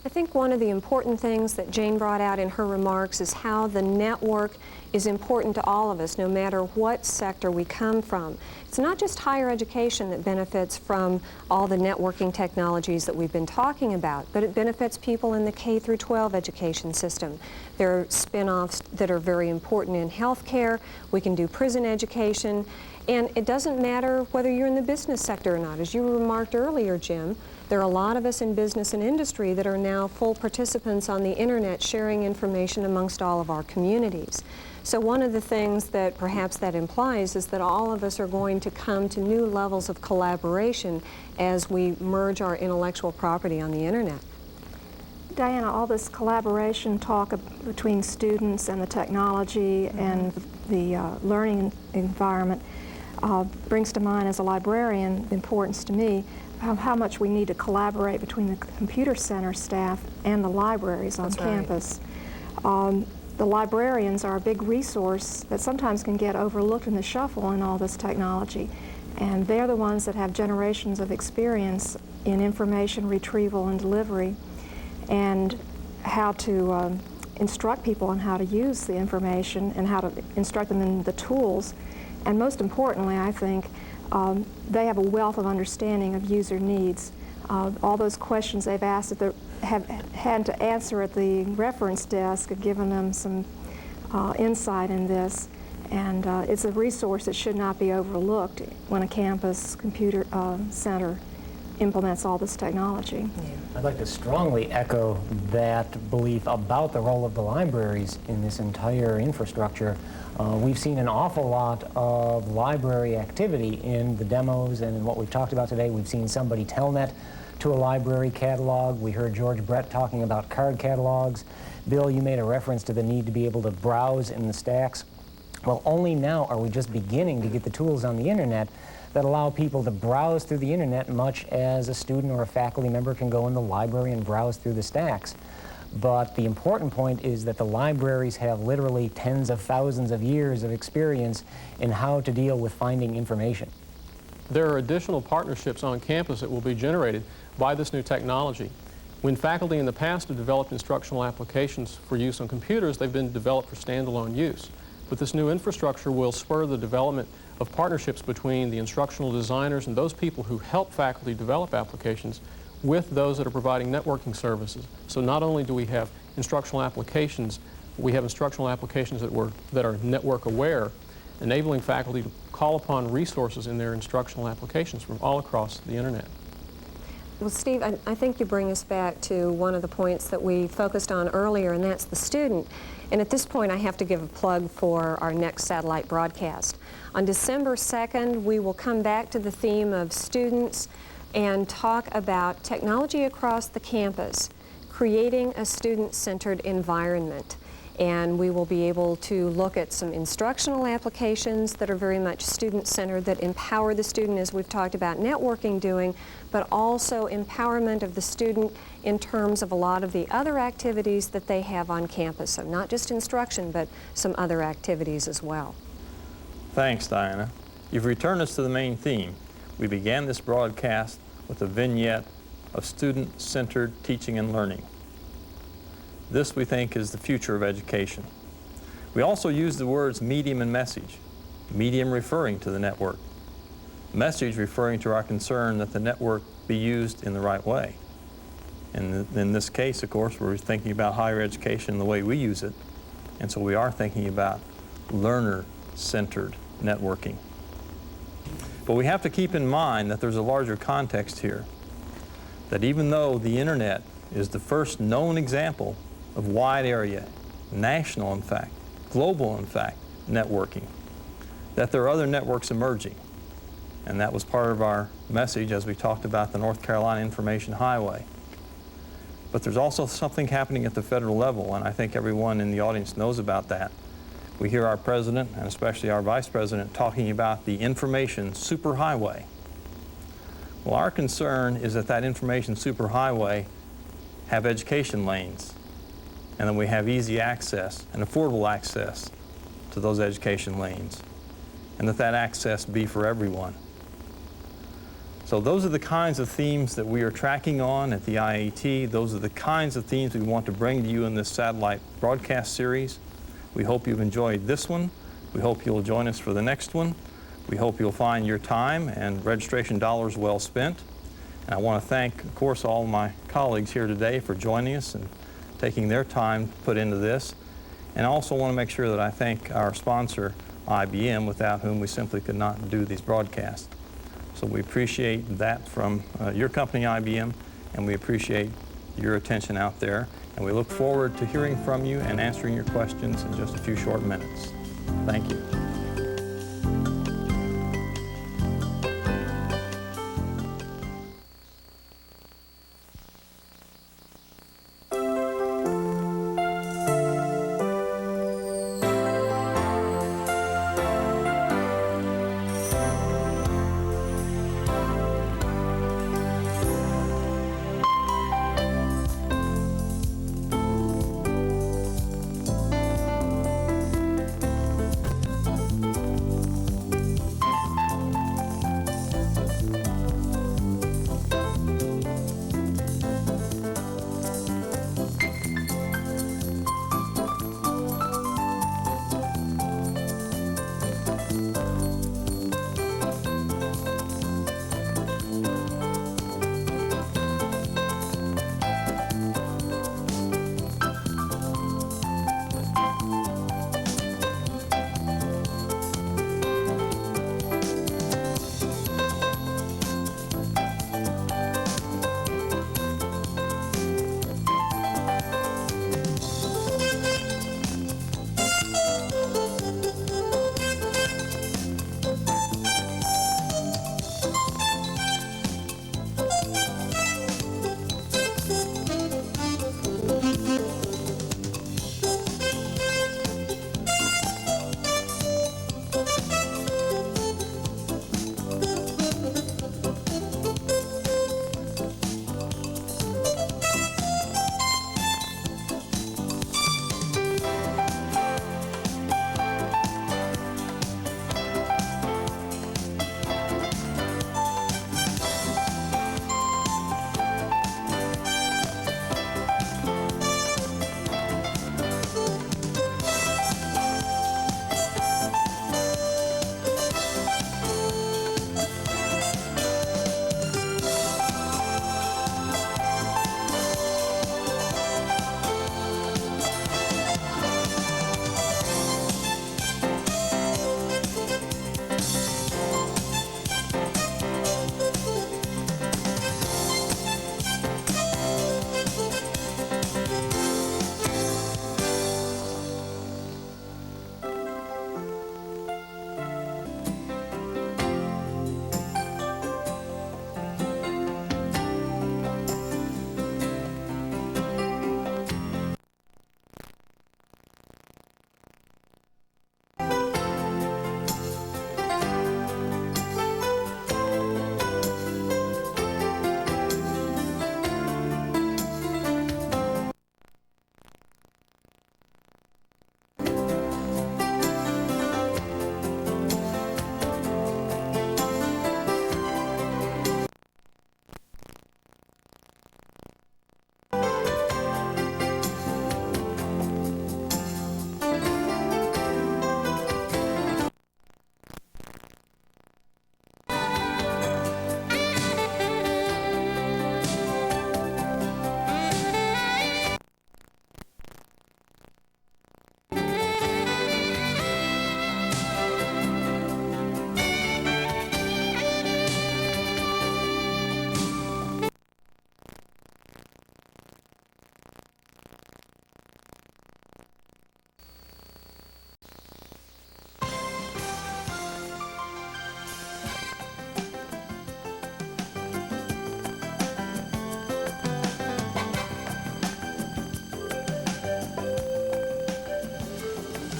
D: I think one of the important things that Jane brought out in her remarks is how the network is important to all of us, no matter what sector we come from. It's not just higher education that benefits from all the networking technologies that we've been talking about, but it benefits people in the K through 12 education system. There are spin-offs that are very important in healthcare. We can do prison education. And it doesn't matter whether you're in the business sector or not. As you remarked earlier, Jim, there are a lot of us in business and industry that are now full participants on the internet, sharing information amongst all of our communities. So one of the things that perhaps that implies is that all of us are going to come to new levels of collaboration as we merge our intellectual property on the internet.
G: Diana, all this collaboration talk between students and the technology and the learning environment brings to mind, as a librarian, the importance to me how much we need to collaborate between the computer center staff and the libraries on campus. The librarians are a big resource that sometimes can get overlooked in the shuffle in all this technology, and they're the ones that have generations of experience in information retrieval and delivery, and how to instruct people on how to use the information and how to instruct them in the tools. And most importantly, I think, they have a wealth of understanding of user needs. All those questions they've asked have had to answer at the reference desk have given them some insight in this. And it's a resource that should not be overlooked when a campus computer center implements all this technology.
E: I'd like to strongly echo that belief about the role of the libraries in this entire infrastructure. We've seen an awful lot of library activity in the demos and in what we've talked about today. We've seen somebody telnet to a library catalog. We heard George Brett talking about card catalogs. Bill, you made a reference to the need to be able to browse in the stacks. Well, only now are we just beginning to get the tools on the internet that allow people to browse through the internet much as a student or a faculty member can go in the library and browse through the stacks. But the important point is that the libraries have literally tens of thousands of years of experience in how to deal with finding information.
H: There are additional partnerships on campus that will be generated by this new technology. When faculty in the past have developed instructional applications for use on computers, they've been developed for standalone use. But this new infrastructure will spur the development of partnerships between the instructional designers and those people who help faculty develop applications with those that are providing networking services. So not only do we have instructional applications, we have instructional applications that are network aware, enabling faculty to call upon resources in their instructional applications from all across the internet.
D: Well, Steve, I think you bring us back to one of the points that we focused on earlier, and that's the student. And at this point, I have to give a plug for our next satellite broadcast. On December 2nd, we will come back to the theme of students and talk about technology across the campus, creating a student-centered environment. And we will be able to look at some instructional applications that are very much student-centered, that empower the student, as we've talked about networking doing, but also empowerment of the student in terms of a lot of the other activities that they have on campus. So not just instruction, but some other activities as well.
A: Thanks, Diana. You've returned us to the main theme. We began this broadcast with a vignette of student-centered teaching and learning. This, we think, is the future of education. We also use the words medium and message. Medium referring to the network. Message referring to our concern that the network be used in the right way. And in this case, of course, we're thinking about higher education the way we use it. And so we are thinking about learner-centered networking. But we have to keep in mind that there's a larger context here. That even though the internet is the first known example of wide area, national in fact, global in fact, networking, that there are other networks emerging. And that was part of our message as we talked about the North Carolina Information Highway. But there's also something happening at the federal level, and I think everyone in the audience knows about that. We hear our president, and especially our vice president, talking about the information superhighway. Well, our concern is that that information superhighway have education lanes, and then we have easy access and affordable access to those education lanes, and that access be for everyone. So those are the kinds of themes that we are tracking on at the IAT. Those are the kinds of themes we want to bring to you in this satellite broadcast series. We hope you've enjoyed this one. We hope you'll join us for the next one. We hope you'll find your time and registration dollars well spent. And I want to thank, of course, all my colleagues here today for joining us and taking their time to put into this. And I also want to make sure that I thank our sponsor, IBM, without whom we simply could not do these broadcasts. So we appreciate that from your company, IBM, and we appreciate your attention out there. And we look forward to hearing from you and answering your questions in just a few short minutes. Thank you.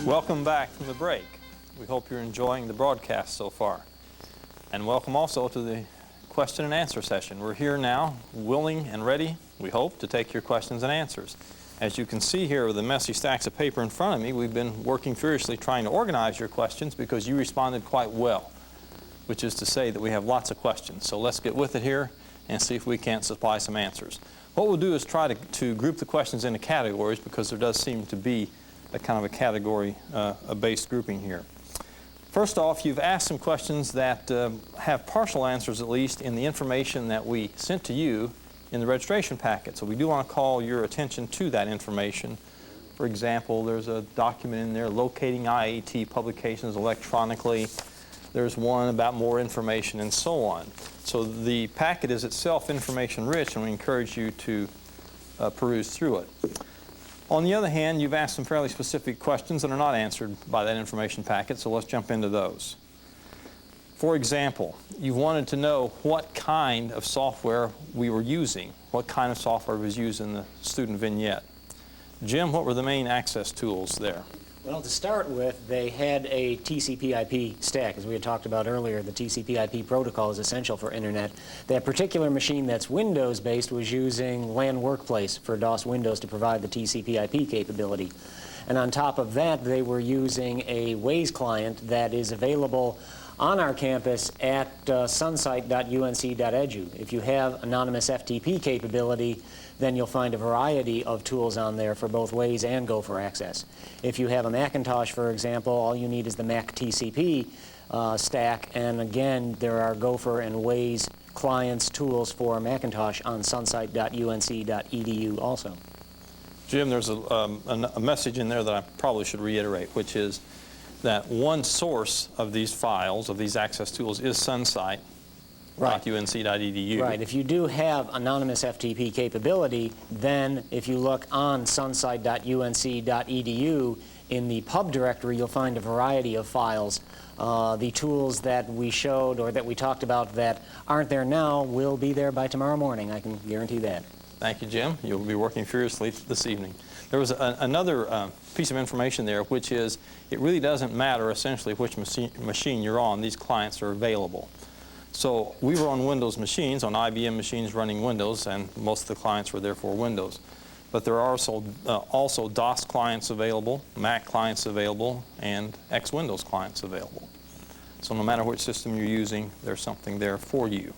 A: Welcome back from the break. We hope you're enjoying the broadcast so far. And welcome also to the question and answer session. We're here now, willing and ready, we hope, to take your questions and answers. As you can see here with the messy stacks of paper in front of me, we've been working furiously trying to organize your questions because you responded quite well, which is to say that we have lots of questions. So let's get with it here and see if we can't supply some answers. What we'll do is try to group the questions into categories because there does seem to be a kind of a category-based grouping here. First off, you've asked some questions that have partial answers, at least, in the information that we sent to you in the registration packet. So we do want to call your attention to that information. For example, there's a document in there locating IAT publications electronically. There's one about more information and so on. So the packet is itself information-rich, and we encourage you to peruse through it. On the other hand, you've asked some fairly specific questions that are not answered by that information packet, so let's jump into those. For example, you wanted to know what kind of software we were using, what kind of software was used in the student vignette. Jim, what were the main access tools there?
E: Well, to start with, they had a TCP/IP stack. As we had talked about earlier, the TCP/IP protocol is essential for Internet. That particular machine that's Windows-based was using LAN Workplace for DOS Windows to provide the TCP/IP capability. And on top of that, they were using a Waze client that is available on our campus at sunsite.unc.edu. If you have anonymous FTP capability, then you'll find a variety of tools on there for both Waze and Gopher access. If you have a Macintosh, for example, all you need is the Mac TCP stack, and again, there are Gopher and Waze clients tools for Macintosh on sunsite.unc.edu also.
A: Jim, there's a message in there that I probably should reiterate, which is that one source of these files, of these access tools, is sunsite.unc.edu.
E: Right. If you do have anonymous FTP capability, then if you look on sunsite.unc.edu, in the pub directory, you'll find a variety of files. The tools that we showed or that we talked about that aren't there now will be there by tomorrow morning. I can guarantee that.
A: Thank you, Jim. You'll be working furiously this evening. There was another piece of information there, which is it really doesn't matter essentially which machine you're on. These clients are available. So we were on Windows machines, on IBM machines running Windows, and most of the clients were therefore Windows. But there are also DOS clients available, Mac clients available, and X-Windows clients available. So no matter which system you're using, there's something there for you.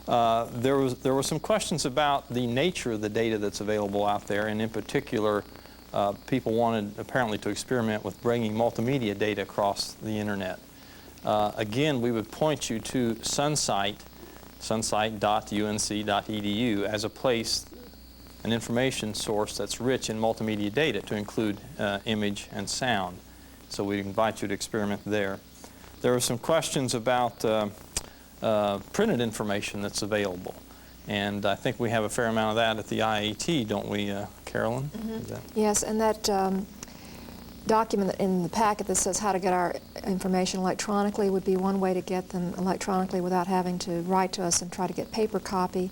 A: There were some questions about the nature of the data that's available out there, and in particular, people wanted apparently to experiment with bringing multimedia data across the Internet. Again, we would point you to Sunsite, sunsite.unc.edu, as a place, an information source that's rich in multimedia data to include image and sound. So we invite you to experiment there. There were some questions about printed information that's available. And I think we have a fair amount of that at the IAT, don't we, Carolyn?
G: Mm-hmm. Yes, and that document in the packet that says how to get our information electronically would be one way to get them electronically without having to write to us and try to get paper copy.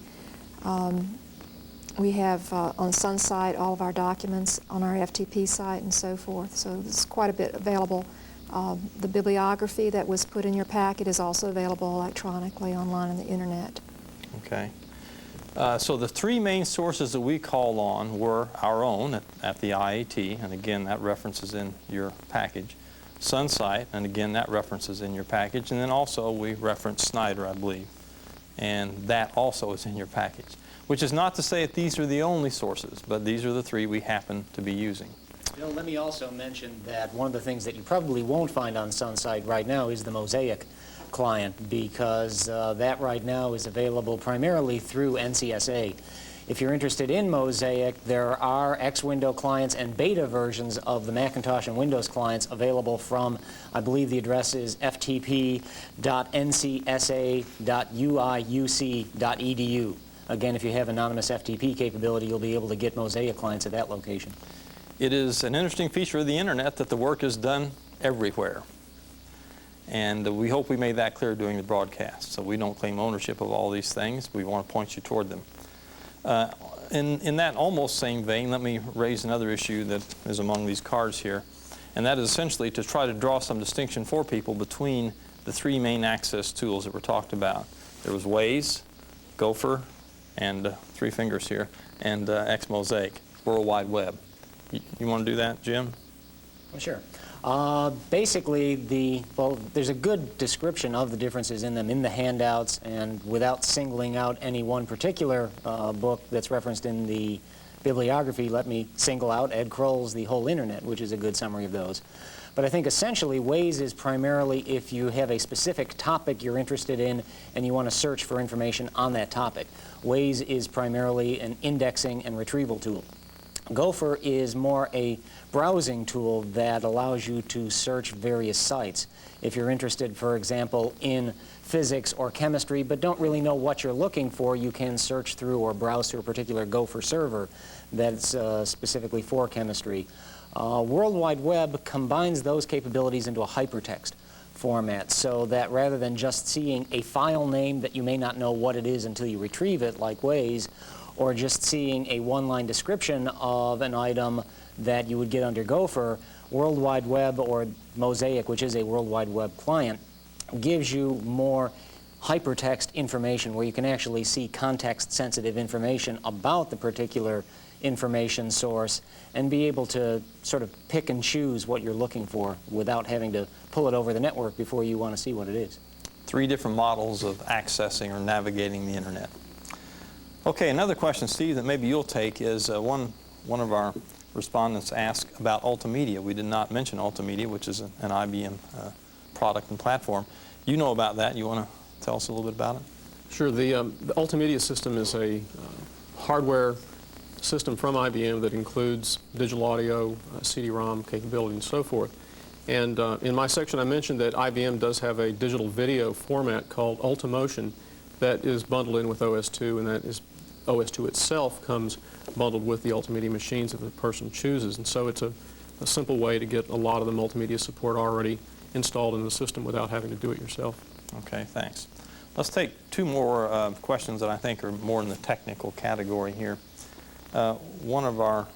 G: We have on Sunsite all of our documents on our FTP site and so forth, so there's quite a bit available. The bibliography that was put in your packet is also available electronically online on the Internet.
A: Okay. So the three main sources that we call on were our own at the IAT, and again, that reference is in your package. Sunsite, and again, that reference is in your package. And then also we referenced Snyder, I believe, and that also is in your package. Which is not to say that these are the only sources, but these are the three we happen to be using.
E: Bill, let me also mention that one of the things that you probably won't find on Sunsite right now is the Mosaic client, because that right now is available primarily through NCSA. If you're interested in Mosaic, there are X-Window clients and beta versions of the Macintosh and Windows clients available from, I believe the address is ftp.ncsa.uiuc.edu. Again, if you have anonymous FTP capability, you'll be able to get Mosaic clients at that location.
A: It is an interesting feature of the Internet that the work is done everywhere. And we hope we made that clear during the broadcast. So we don't claim ownership of all these things. We want to point you toward them. In that almost same vein, let me raise another issue that is among these cards here. and that is essentially to try to draw some distinction for people between the three main access tools that were talked about. There was Waze, Gopher, and three fingers here, and X-Mosaic, World Wide Web. You want to do that, Jim?
E: Well, sure. Basically, there's a good description of the differences in them in the handouts, and without singling out any one particular book that's referenced in the bibliography, let me single out Ed Kroll's The Whole Internet, which is a good summary of those. But I think essentially Waze is primarily if you have a specific topic you're interested in and you want to search for information on that topic. Waze is primarily an indexing and retrieval tool. Gopher is more a browsing tool that allows you to search various sites. If you're interested, for example, in physics or chemistry, but don't really know what you're looking for, you can search through or browse through a particular Gopher server that's specifically for chemistry. World Wide Web combines those capabilities into a hypertext format, so that rather than just seeing a file name that you may not know what it is until you retrieve it, like Waze, or just seeing a one-line description of an item that you would get under Gopher, World Wide Web or Mosaic, which is a World Wide Web client, gives you more hypertext information where you can actually see context-sensitive information about the particular information source and be able to sort of pick and choose what you're looking for without having to pull it over the network before you want to see what it is.
A: Three different models of accessing or navigating the internet. Okay, another question, Steve, that maybe you'll take is one of our respondents asked about Ultimedia. We did not mention Ultimedia, which is an IBM product and platform. You know about that. You want to tell us a little bit about it?
H: Sure. The Ultimedia system is a hardware system from IBM that includes digital audio, CD-ROM capability, and so forth. And in my section, I mentioned that IBM does have a digital video format called Ultimotion that is bundled in with OS/2, and that is OS/2 itself comes bundled with the Ultimedia machines that the person chooses. And so it's a simple way to get a lot of the multimedia support already installed in the system without having to do it yourself.
A: Okay, thanks. Let's take two more questions that I think are more in the technical category here. One of our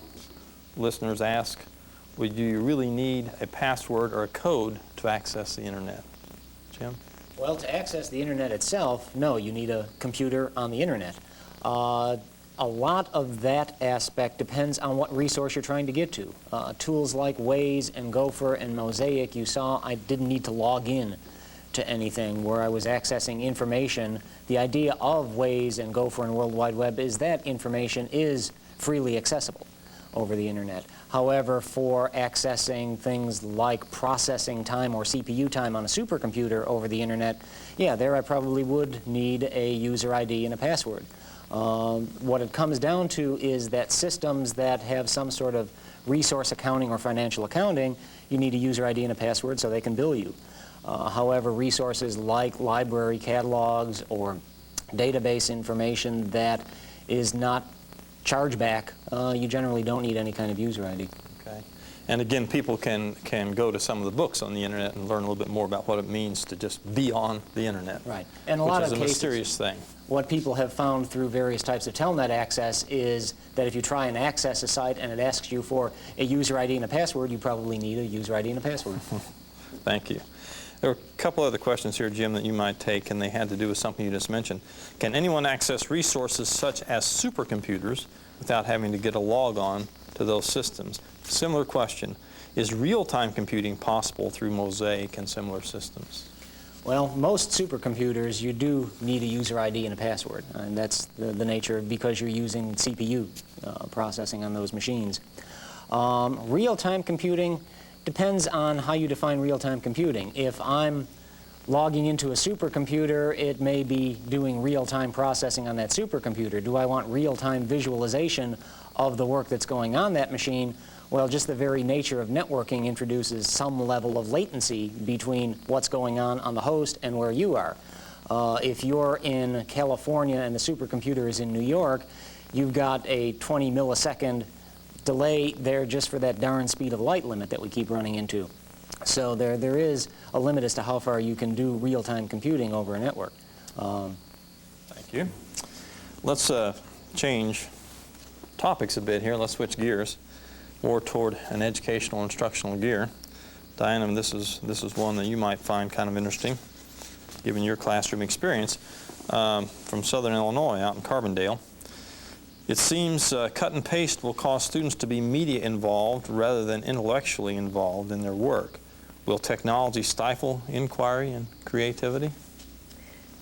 A: listeners asked, do you really need a password or a code to access the internet? Jim?
E: Well, to access the internet itself, no, you need a computer on the internet. A lot of that aspect depends on what resource you're trying to get to. Tools like Waze and Gopher and Mosaic, you saw I didn't need to log in to anything where I was accessing information. The idea of Waze and Gopher and World Wide Web is that information is freely accessible over the internet. However, for accessing things like processing time or CPU time on a supercomputer over the internet, yeah, there I probably would need a user ID and a password. What it comes down to is that systems that have some sort of resource accounting or financial accounting, you need a user ID and a password so they can bill you. However, resources like library catalogs or database information that is not chargeback, you generally don't need any kind of user ID.
A: Okay. And again, people can go to some of the books on the internet and learn a little bit more about what it means to just be on the internet.
E: Right. And a lot of
A: cases,
E: cases,
A: mysterious thing.
E: What people have found through various types of telnet access is that if you try and access a site and it asks you for a user ID and a password, you probably need a user ID and a password.
A: Thank you. There are a couple other questions here, Jim, that you might take, and they had to do with something you just mentioned. Can anyone access resources such as supercomputers without having to get a log on to those systems? Similar question. Is real-time computing possible through Mosaic and similar systems?
E: Well, most supercomputers, you do need a user ID and a password, and that's the nature because you're using CPU processing on those machines. Real-time computing depends on how you define real-time computing. If I'm logging into a supercomputer, it may be doing real-time processing on that supercomputer. Do I want real-time visualization of the work that's going on that machine? Well, just the very nature of networking introduces some level of latency between what's going on the host and where you are. If you're in California and the supercomputer is in New York, you've got a 20 millisecond delay there just for that darn speed of light limit that we keep running into. So there is a limit as to how far you can do real-time computing over a network.
A: Thank you. Let's change topics a bit here. Let's switch gears more toward an educational instructional gear. Diana, this is one that you might find kind of interesting, given your classroom experience, from Southern Illinois, out in Carbondale. It seems cut and paste will cause students to be media involved rather than intellectually involved in their work. Will technology stifle inquiry and creativity?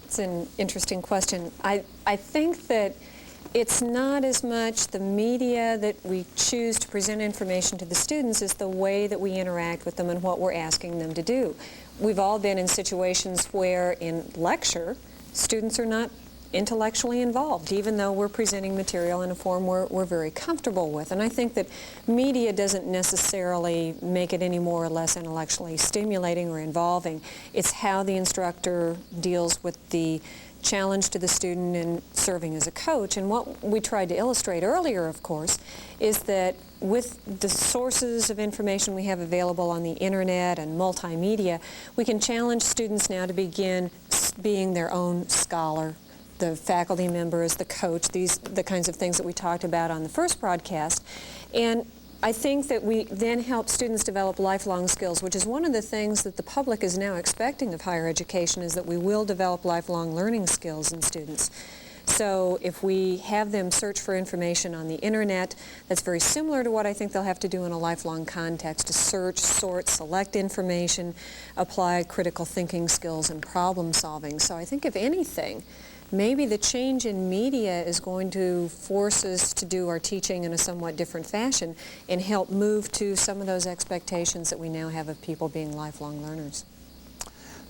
D: It's an interesting question. I think that it's not as much the media that we choose to present information to the students as the way that we interact with them and what we're asking them to do. We've all been in situations where in lecture, students are not intellectually involved, even though we're presenting material in a form we're very comfortable with. And I think that media doesn't necessarily make it any more or less intellectually stimulating or involving. It's how the instructor deals with the challenge to the student in serving as a coach. And what we tried to illustrate earlier, of course, is that with the sources of information we have available on the internet and multimedia, we can challenge students now to begin being their own scholar, the faculty members, the coach, the kinds of things that we talked about on the first broadcast. And I think that we then help students develop lifelong skills, which is one of the things that the public is now expecting of higher education, is that we will develop lifelong learning skills in students. So if we have them search for information on the internet, that's very similar to what I think they'll have to do in a lifelong context, to search, sort, select information, apply critical thinking skills and problem solving. So I think if anything, maybe the change in media is going to force us to do our teaching in a somewhat different fashion and help move to some of those expectations that we now have of people being lifelong learners.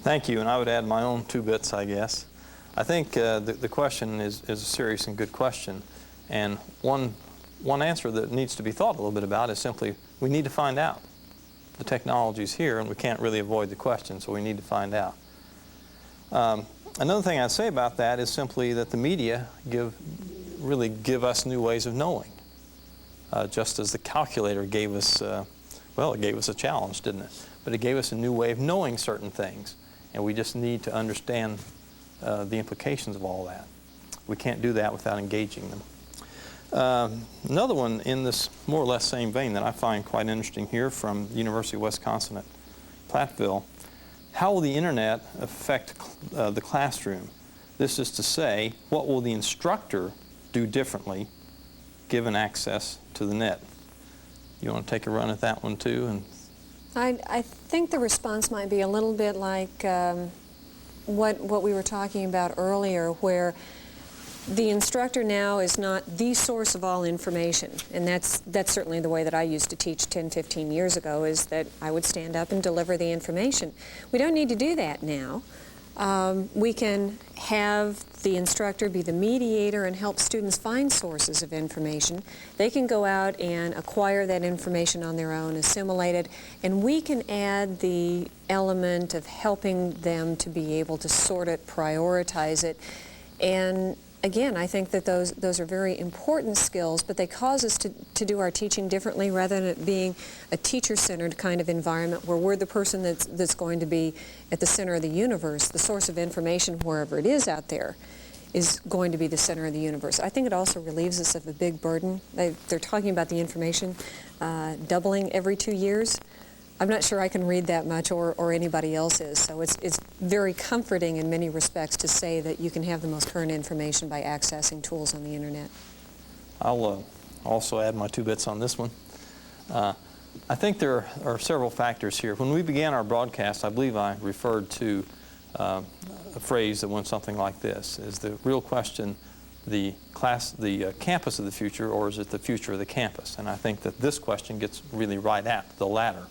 A: Thank you, and I would add my own 2 bits, I guess. I think the question is a serious and good question, and one answer that needs to be thought a little bit about is simply we need to find out. The technology's here, and we can't really avoid the question, so we need to find out. Another thing I'd say about that is simply that the media really give us new ways of knowing. Just as the calculator gave us, it gave us a challenge, didn't it? But it gave us a new way of knowing certain things, and we just need to understand the implications of all that. We can't do that without engaging them. Another one in this more or less same vein that I find quite interesting here from the University of Wisconsin at Platteville. How will the internet affect the classroom? This is to say, what will the instructor do differently given access to the net? You want to take a run at that one too? And
D: I think the response might be a little bit like what we were talking about earlier, where the instructor now is not the source of all information, and that's certainly the way that I used to teach 10, 15 years ago, is that I would stand up and deliver the information. We don't need to do that now. We can have the instructor be the mediator and help students find sources of information. They can go out and acquire that information on their own, assimilate it, and we can add the element of helping them to be able to sort it, prioritize it, and again, I think that those are very important skills, but they cause us to do our teaching differently rather than it being a teacher-centered kind of environment where we're the person that's going to be at the center of the universe. The source of information, wherever it is out there, is going to be the center of the universe. I think it also relieves us of a big burden. They're talking about the information doubling every 2 years. I'm not sure I can read that much, or anybody else is. So it's very comforting in many respects to say that you can have the most current information by accessing tools on the internet.
A: I'll also add my 2 bits on this one. I think there are several factors here. When we began our broadcast, I believe I referred to a phrase that went something like this: is the real question the campus of the future, or is it the future of the campus? And I think that this question gets really right at the latter.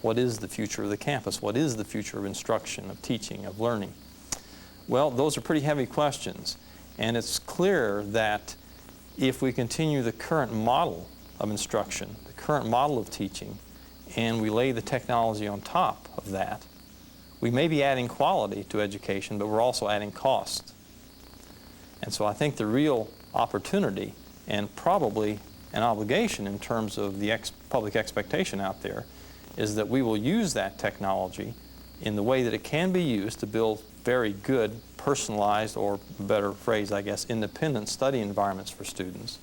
A: What is the future of the campus? What is the future of instruction, of teaching, of learning? Well, those are pretty heavy questions. And it's clear that if we continue the current model of instruction, the current model of teaching, and we lay the technology on top of that, we may be adding quality to education, but we're also adding cost. And so I think the real opportunity, and probably an obligation in terms of the public expectation out there, is that we will use that technology in the way that it can be used to build very good, personalized, or better phrase, I guess, independent study environments for students.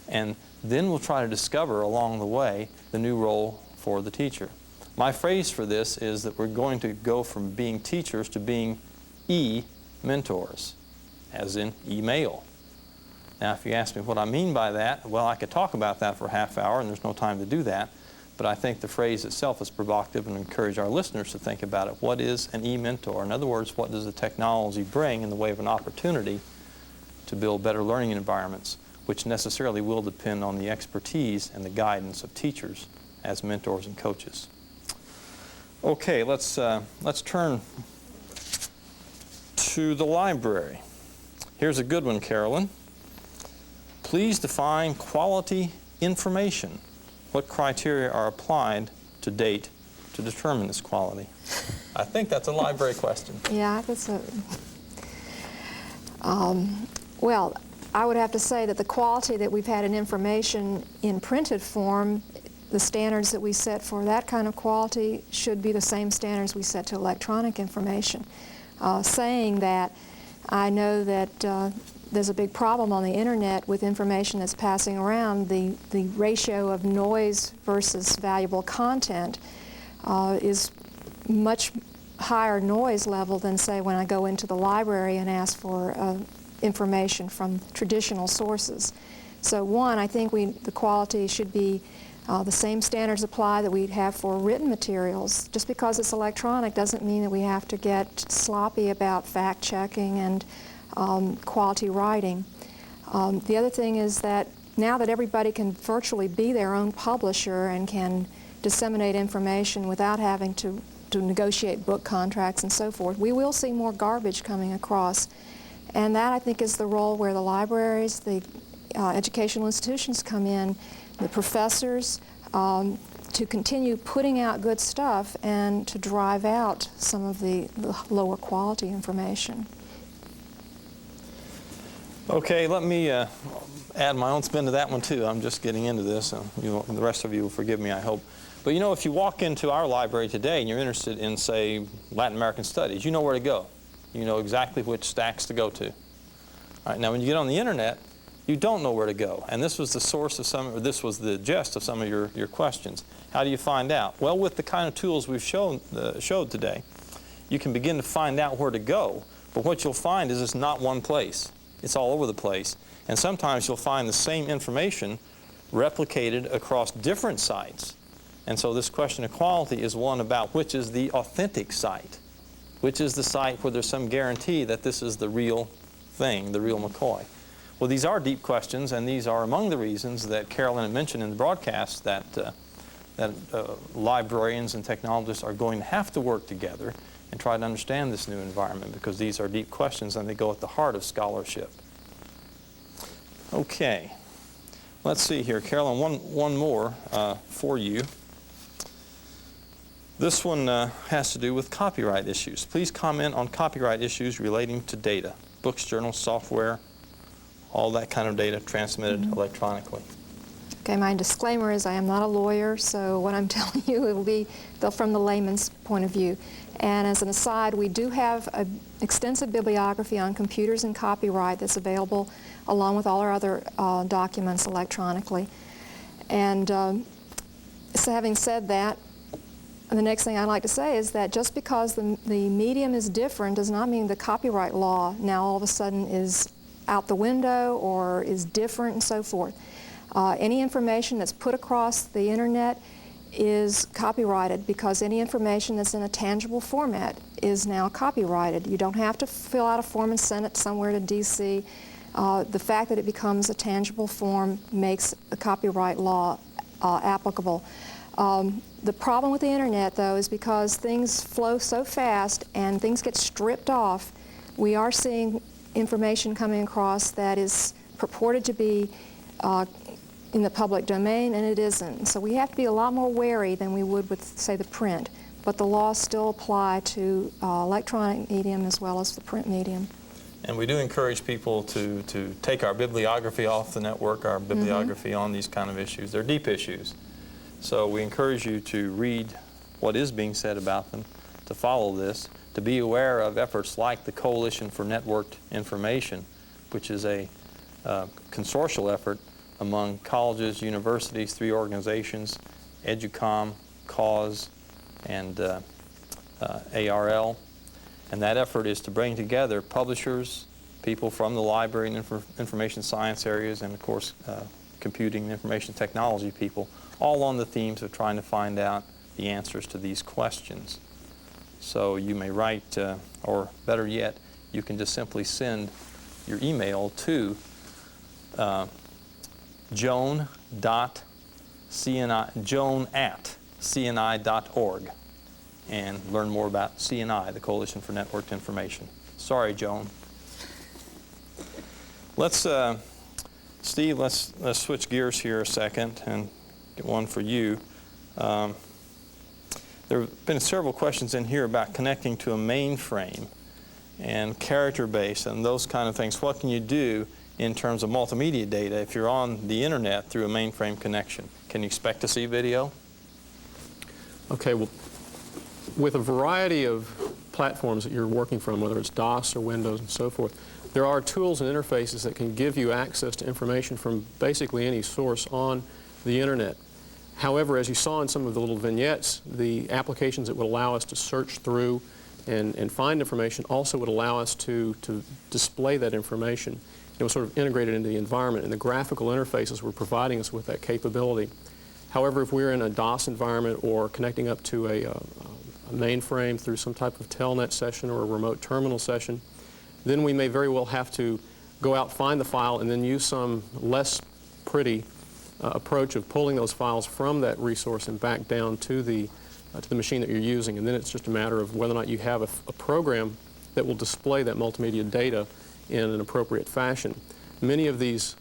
A: And then we'll try to discover along the way the new role for the teacher. My phrase for this is that we're going to go from being teachers to being e-mentors, as in email. Now, if you ask me what I mean by that, well, I could talk about that for a half hour, and there's no time to do that. But I think the phrase itself is provocative and encourage our listeners to think about it. What is an e-mentor? In other words, what does the technology bring in the way of an opportunity to build better learning environments, which necessarily will depend on the expertise and the guidance of teachers as mentors and coaches. Okay, let's turn to the library. Here's a good one, Carolyn. Please define quality information. What criteria are applied to date to determine this quality? I think that's a library question.
G: Yeah, that's a... well, I would have to say that the quality that we've had in information in printed form, the standards that we set for that kind of quality should be the same standards we set to electronic information. Saying that, I know that there's a big problem on the internet with information that's passing around. The ratio of noise versus valuable content is much higher noise level than, say, when I go into the library and ask for information from traditional sources. So one, I think the quality should be the same standards apply that we'd have for written materials. Just because it's electronic doesn't mean that we have to get sloppy about fact-checking and quality writing. The other thing is that now that everybody can virtually be their own publisher and can disseminate information without having to negotiate book contracts and so forth, we will see more garbage coming across. And that, I think, is the role where the libraries, the educational institutions come in, the professors, to continue putting out good stuff and to drive out some of the lower quality information.
A: Okay, let me add my own spin to that one too. I'm just getting into this, and the rest of you will forgive me, I hope. But you know, if you walk into our library today and you're interested in, say, Latin American studies, you know where to go. You know exactly which stacks to go to. All right, now when you get on the internet, you don't know where to go. And this was the source of some, or this was the gist of some of your questions. How do you find out? Well, with the kind of tools we've showed today, you can begin to find out where to go. But what you'll find is it's not one place. It's all over the place. And sometimes you'll find the same information replicated across different sites. And so this question of quality is one about which is the authentic site, which is the site where there's some guarantee that this is the real thing, the real McCoy. Well, these are deep questions, and these are among the reasons that Carolyn had mentioned in the broadcast that librarians and technologists are going to have to work together and try to understand this new environment, because these are deep questions and they go at the heart of scholarship. Okay, let's see here. Carolyn, one more for you. This one has to do with copyright issues. Please comment on copyright issues relating to data, books, journals, software, all that kind of data transmitted electronically.
G: Okay, my disclaimer is I am not a lawyer, so what I'm telling you, it will be from the layman's point of view. And as an aside, we do have an extensive bibliography on computers and copyright that's available along with all our other documents electronically. And so having said that, the next thing I'd like to say is that just because the medium is different does not mean the copyright law now all of a sudden is out the window or is different and so forth. Any information that's put across the internet is copyrighted because any information that's in a tangible format is now copyrighted. You don't have to fill out a form and send it somewhere to DC. The fact that it becomes a tangible form makes the copyright law applicable. The problem with the internet, though, is because things flow so fast and things get stripped off, we are seeing information coming across that is purported to be in the public domain, and it isn't. So we have to be a lot more wary than we would with, say, the print. But the laws still apply to electronic medium as well as the print medium.
A: And we do encourage people to take our bibliography off the network, our bibliography on these kind of issues. They're deep issues. So we encourage you to read what is being said about them, to follow this, to be aware of efforts like the Coalition for Networked Information, which is a consortial effort among colleges, universities, 3 organizations, EDUCOM, CAUSE, and ARL. And that effort is to bring together publishers, people from the library and information science areas, and of course computing and information technology people, all on the themes of trying to find out the answers to these questions. So you may write, or better yet, you can just simply send your email to joan@cni.org and learn more about CNI, the Coalition for Networked Information. Sorry, Joan. Steve, let's switch gears here a second and get one for you. There have been several questions in here about connecting to a mainframe and character base and those kind of things. What can you do in terms of multimedia data if you're on the internet through a mainframe connection? Can you expect to see video?
H: Okay, well, with a variety of platforms that you're working from, whether it's DOS or Windows and so forth, there are tools and interfaces that can give you access to information from basically any source on the internet. However, as you saw in some of the little vignettes, the applications that would allow us to search through and find information also would allow us to display that information. It was sort of integrated into the environment, and the graphical interfaces were providing us with that capability. However, if we're in a DOS environment or connecting up to a mainframe through some type of telnet session or a remote terminal session, then we may very well have to go out, find the file, and then use some less pretty approach of pulling those files from that resource and back down to the machine that you're using. And then it's just a matter of whether or not you have a program that will display that multimedia data in an appropriate fashion. Many of these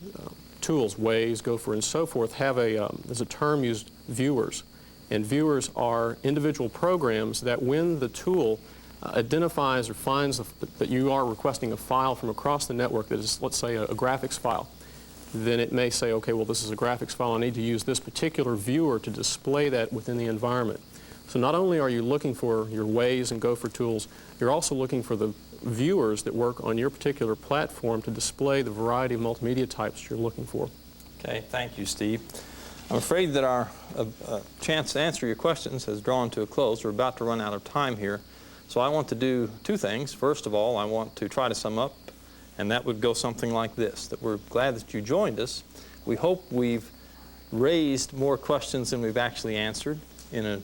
H: tools, Waze, Gopher, and so forth, have there's a term used, viewers. And viewers are individual programs that when the tool identifies or finds that you are requesting a file from across the network that is, let's say, a graphics file, then it may say, okay, well, this is a graphics file. I need to use this particular viewer to display that within the environment. So not only are you looking for your Waze and Gopher tools, you're also looking for the viewers that work on your particular platform to display the variety of multimedia types you're looking for.
A: Okay, thank you, Steve. I'm afraid that our chance to answer your questions has drawn to a close. We're about to run out of time here. So I want to do two things. First of all, I want to try to sum up, and that would go something like this, that we're glad that you joined us. We hope we've raised more questions than we've actually answered. In a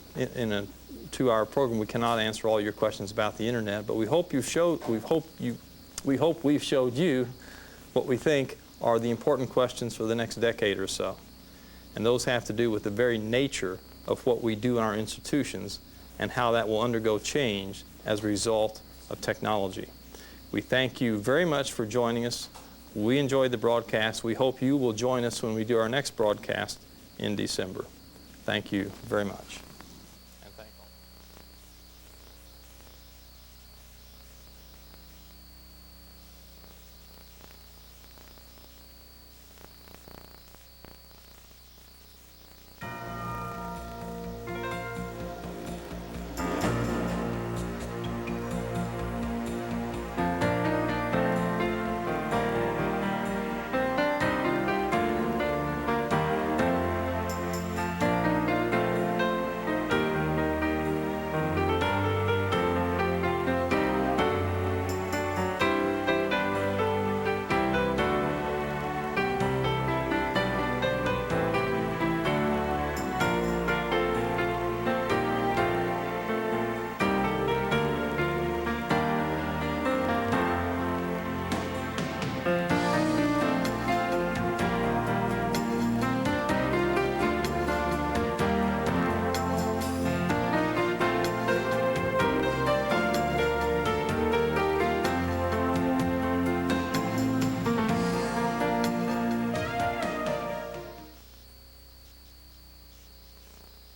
A: 2-hour program, we cannot answer all your questions about the internet, but we hope we've showed you what we think are the important questions for the next decade or so. And those have to do with the very nature of what we do in our institutions and how that will undergo change as a result of technology. We thank you very much for joining us. We enjoyed the broadcast. We hope you will join us when we do our next broadcast in December. Thank you very much.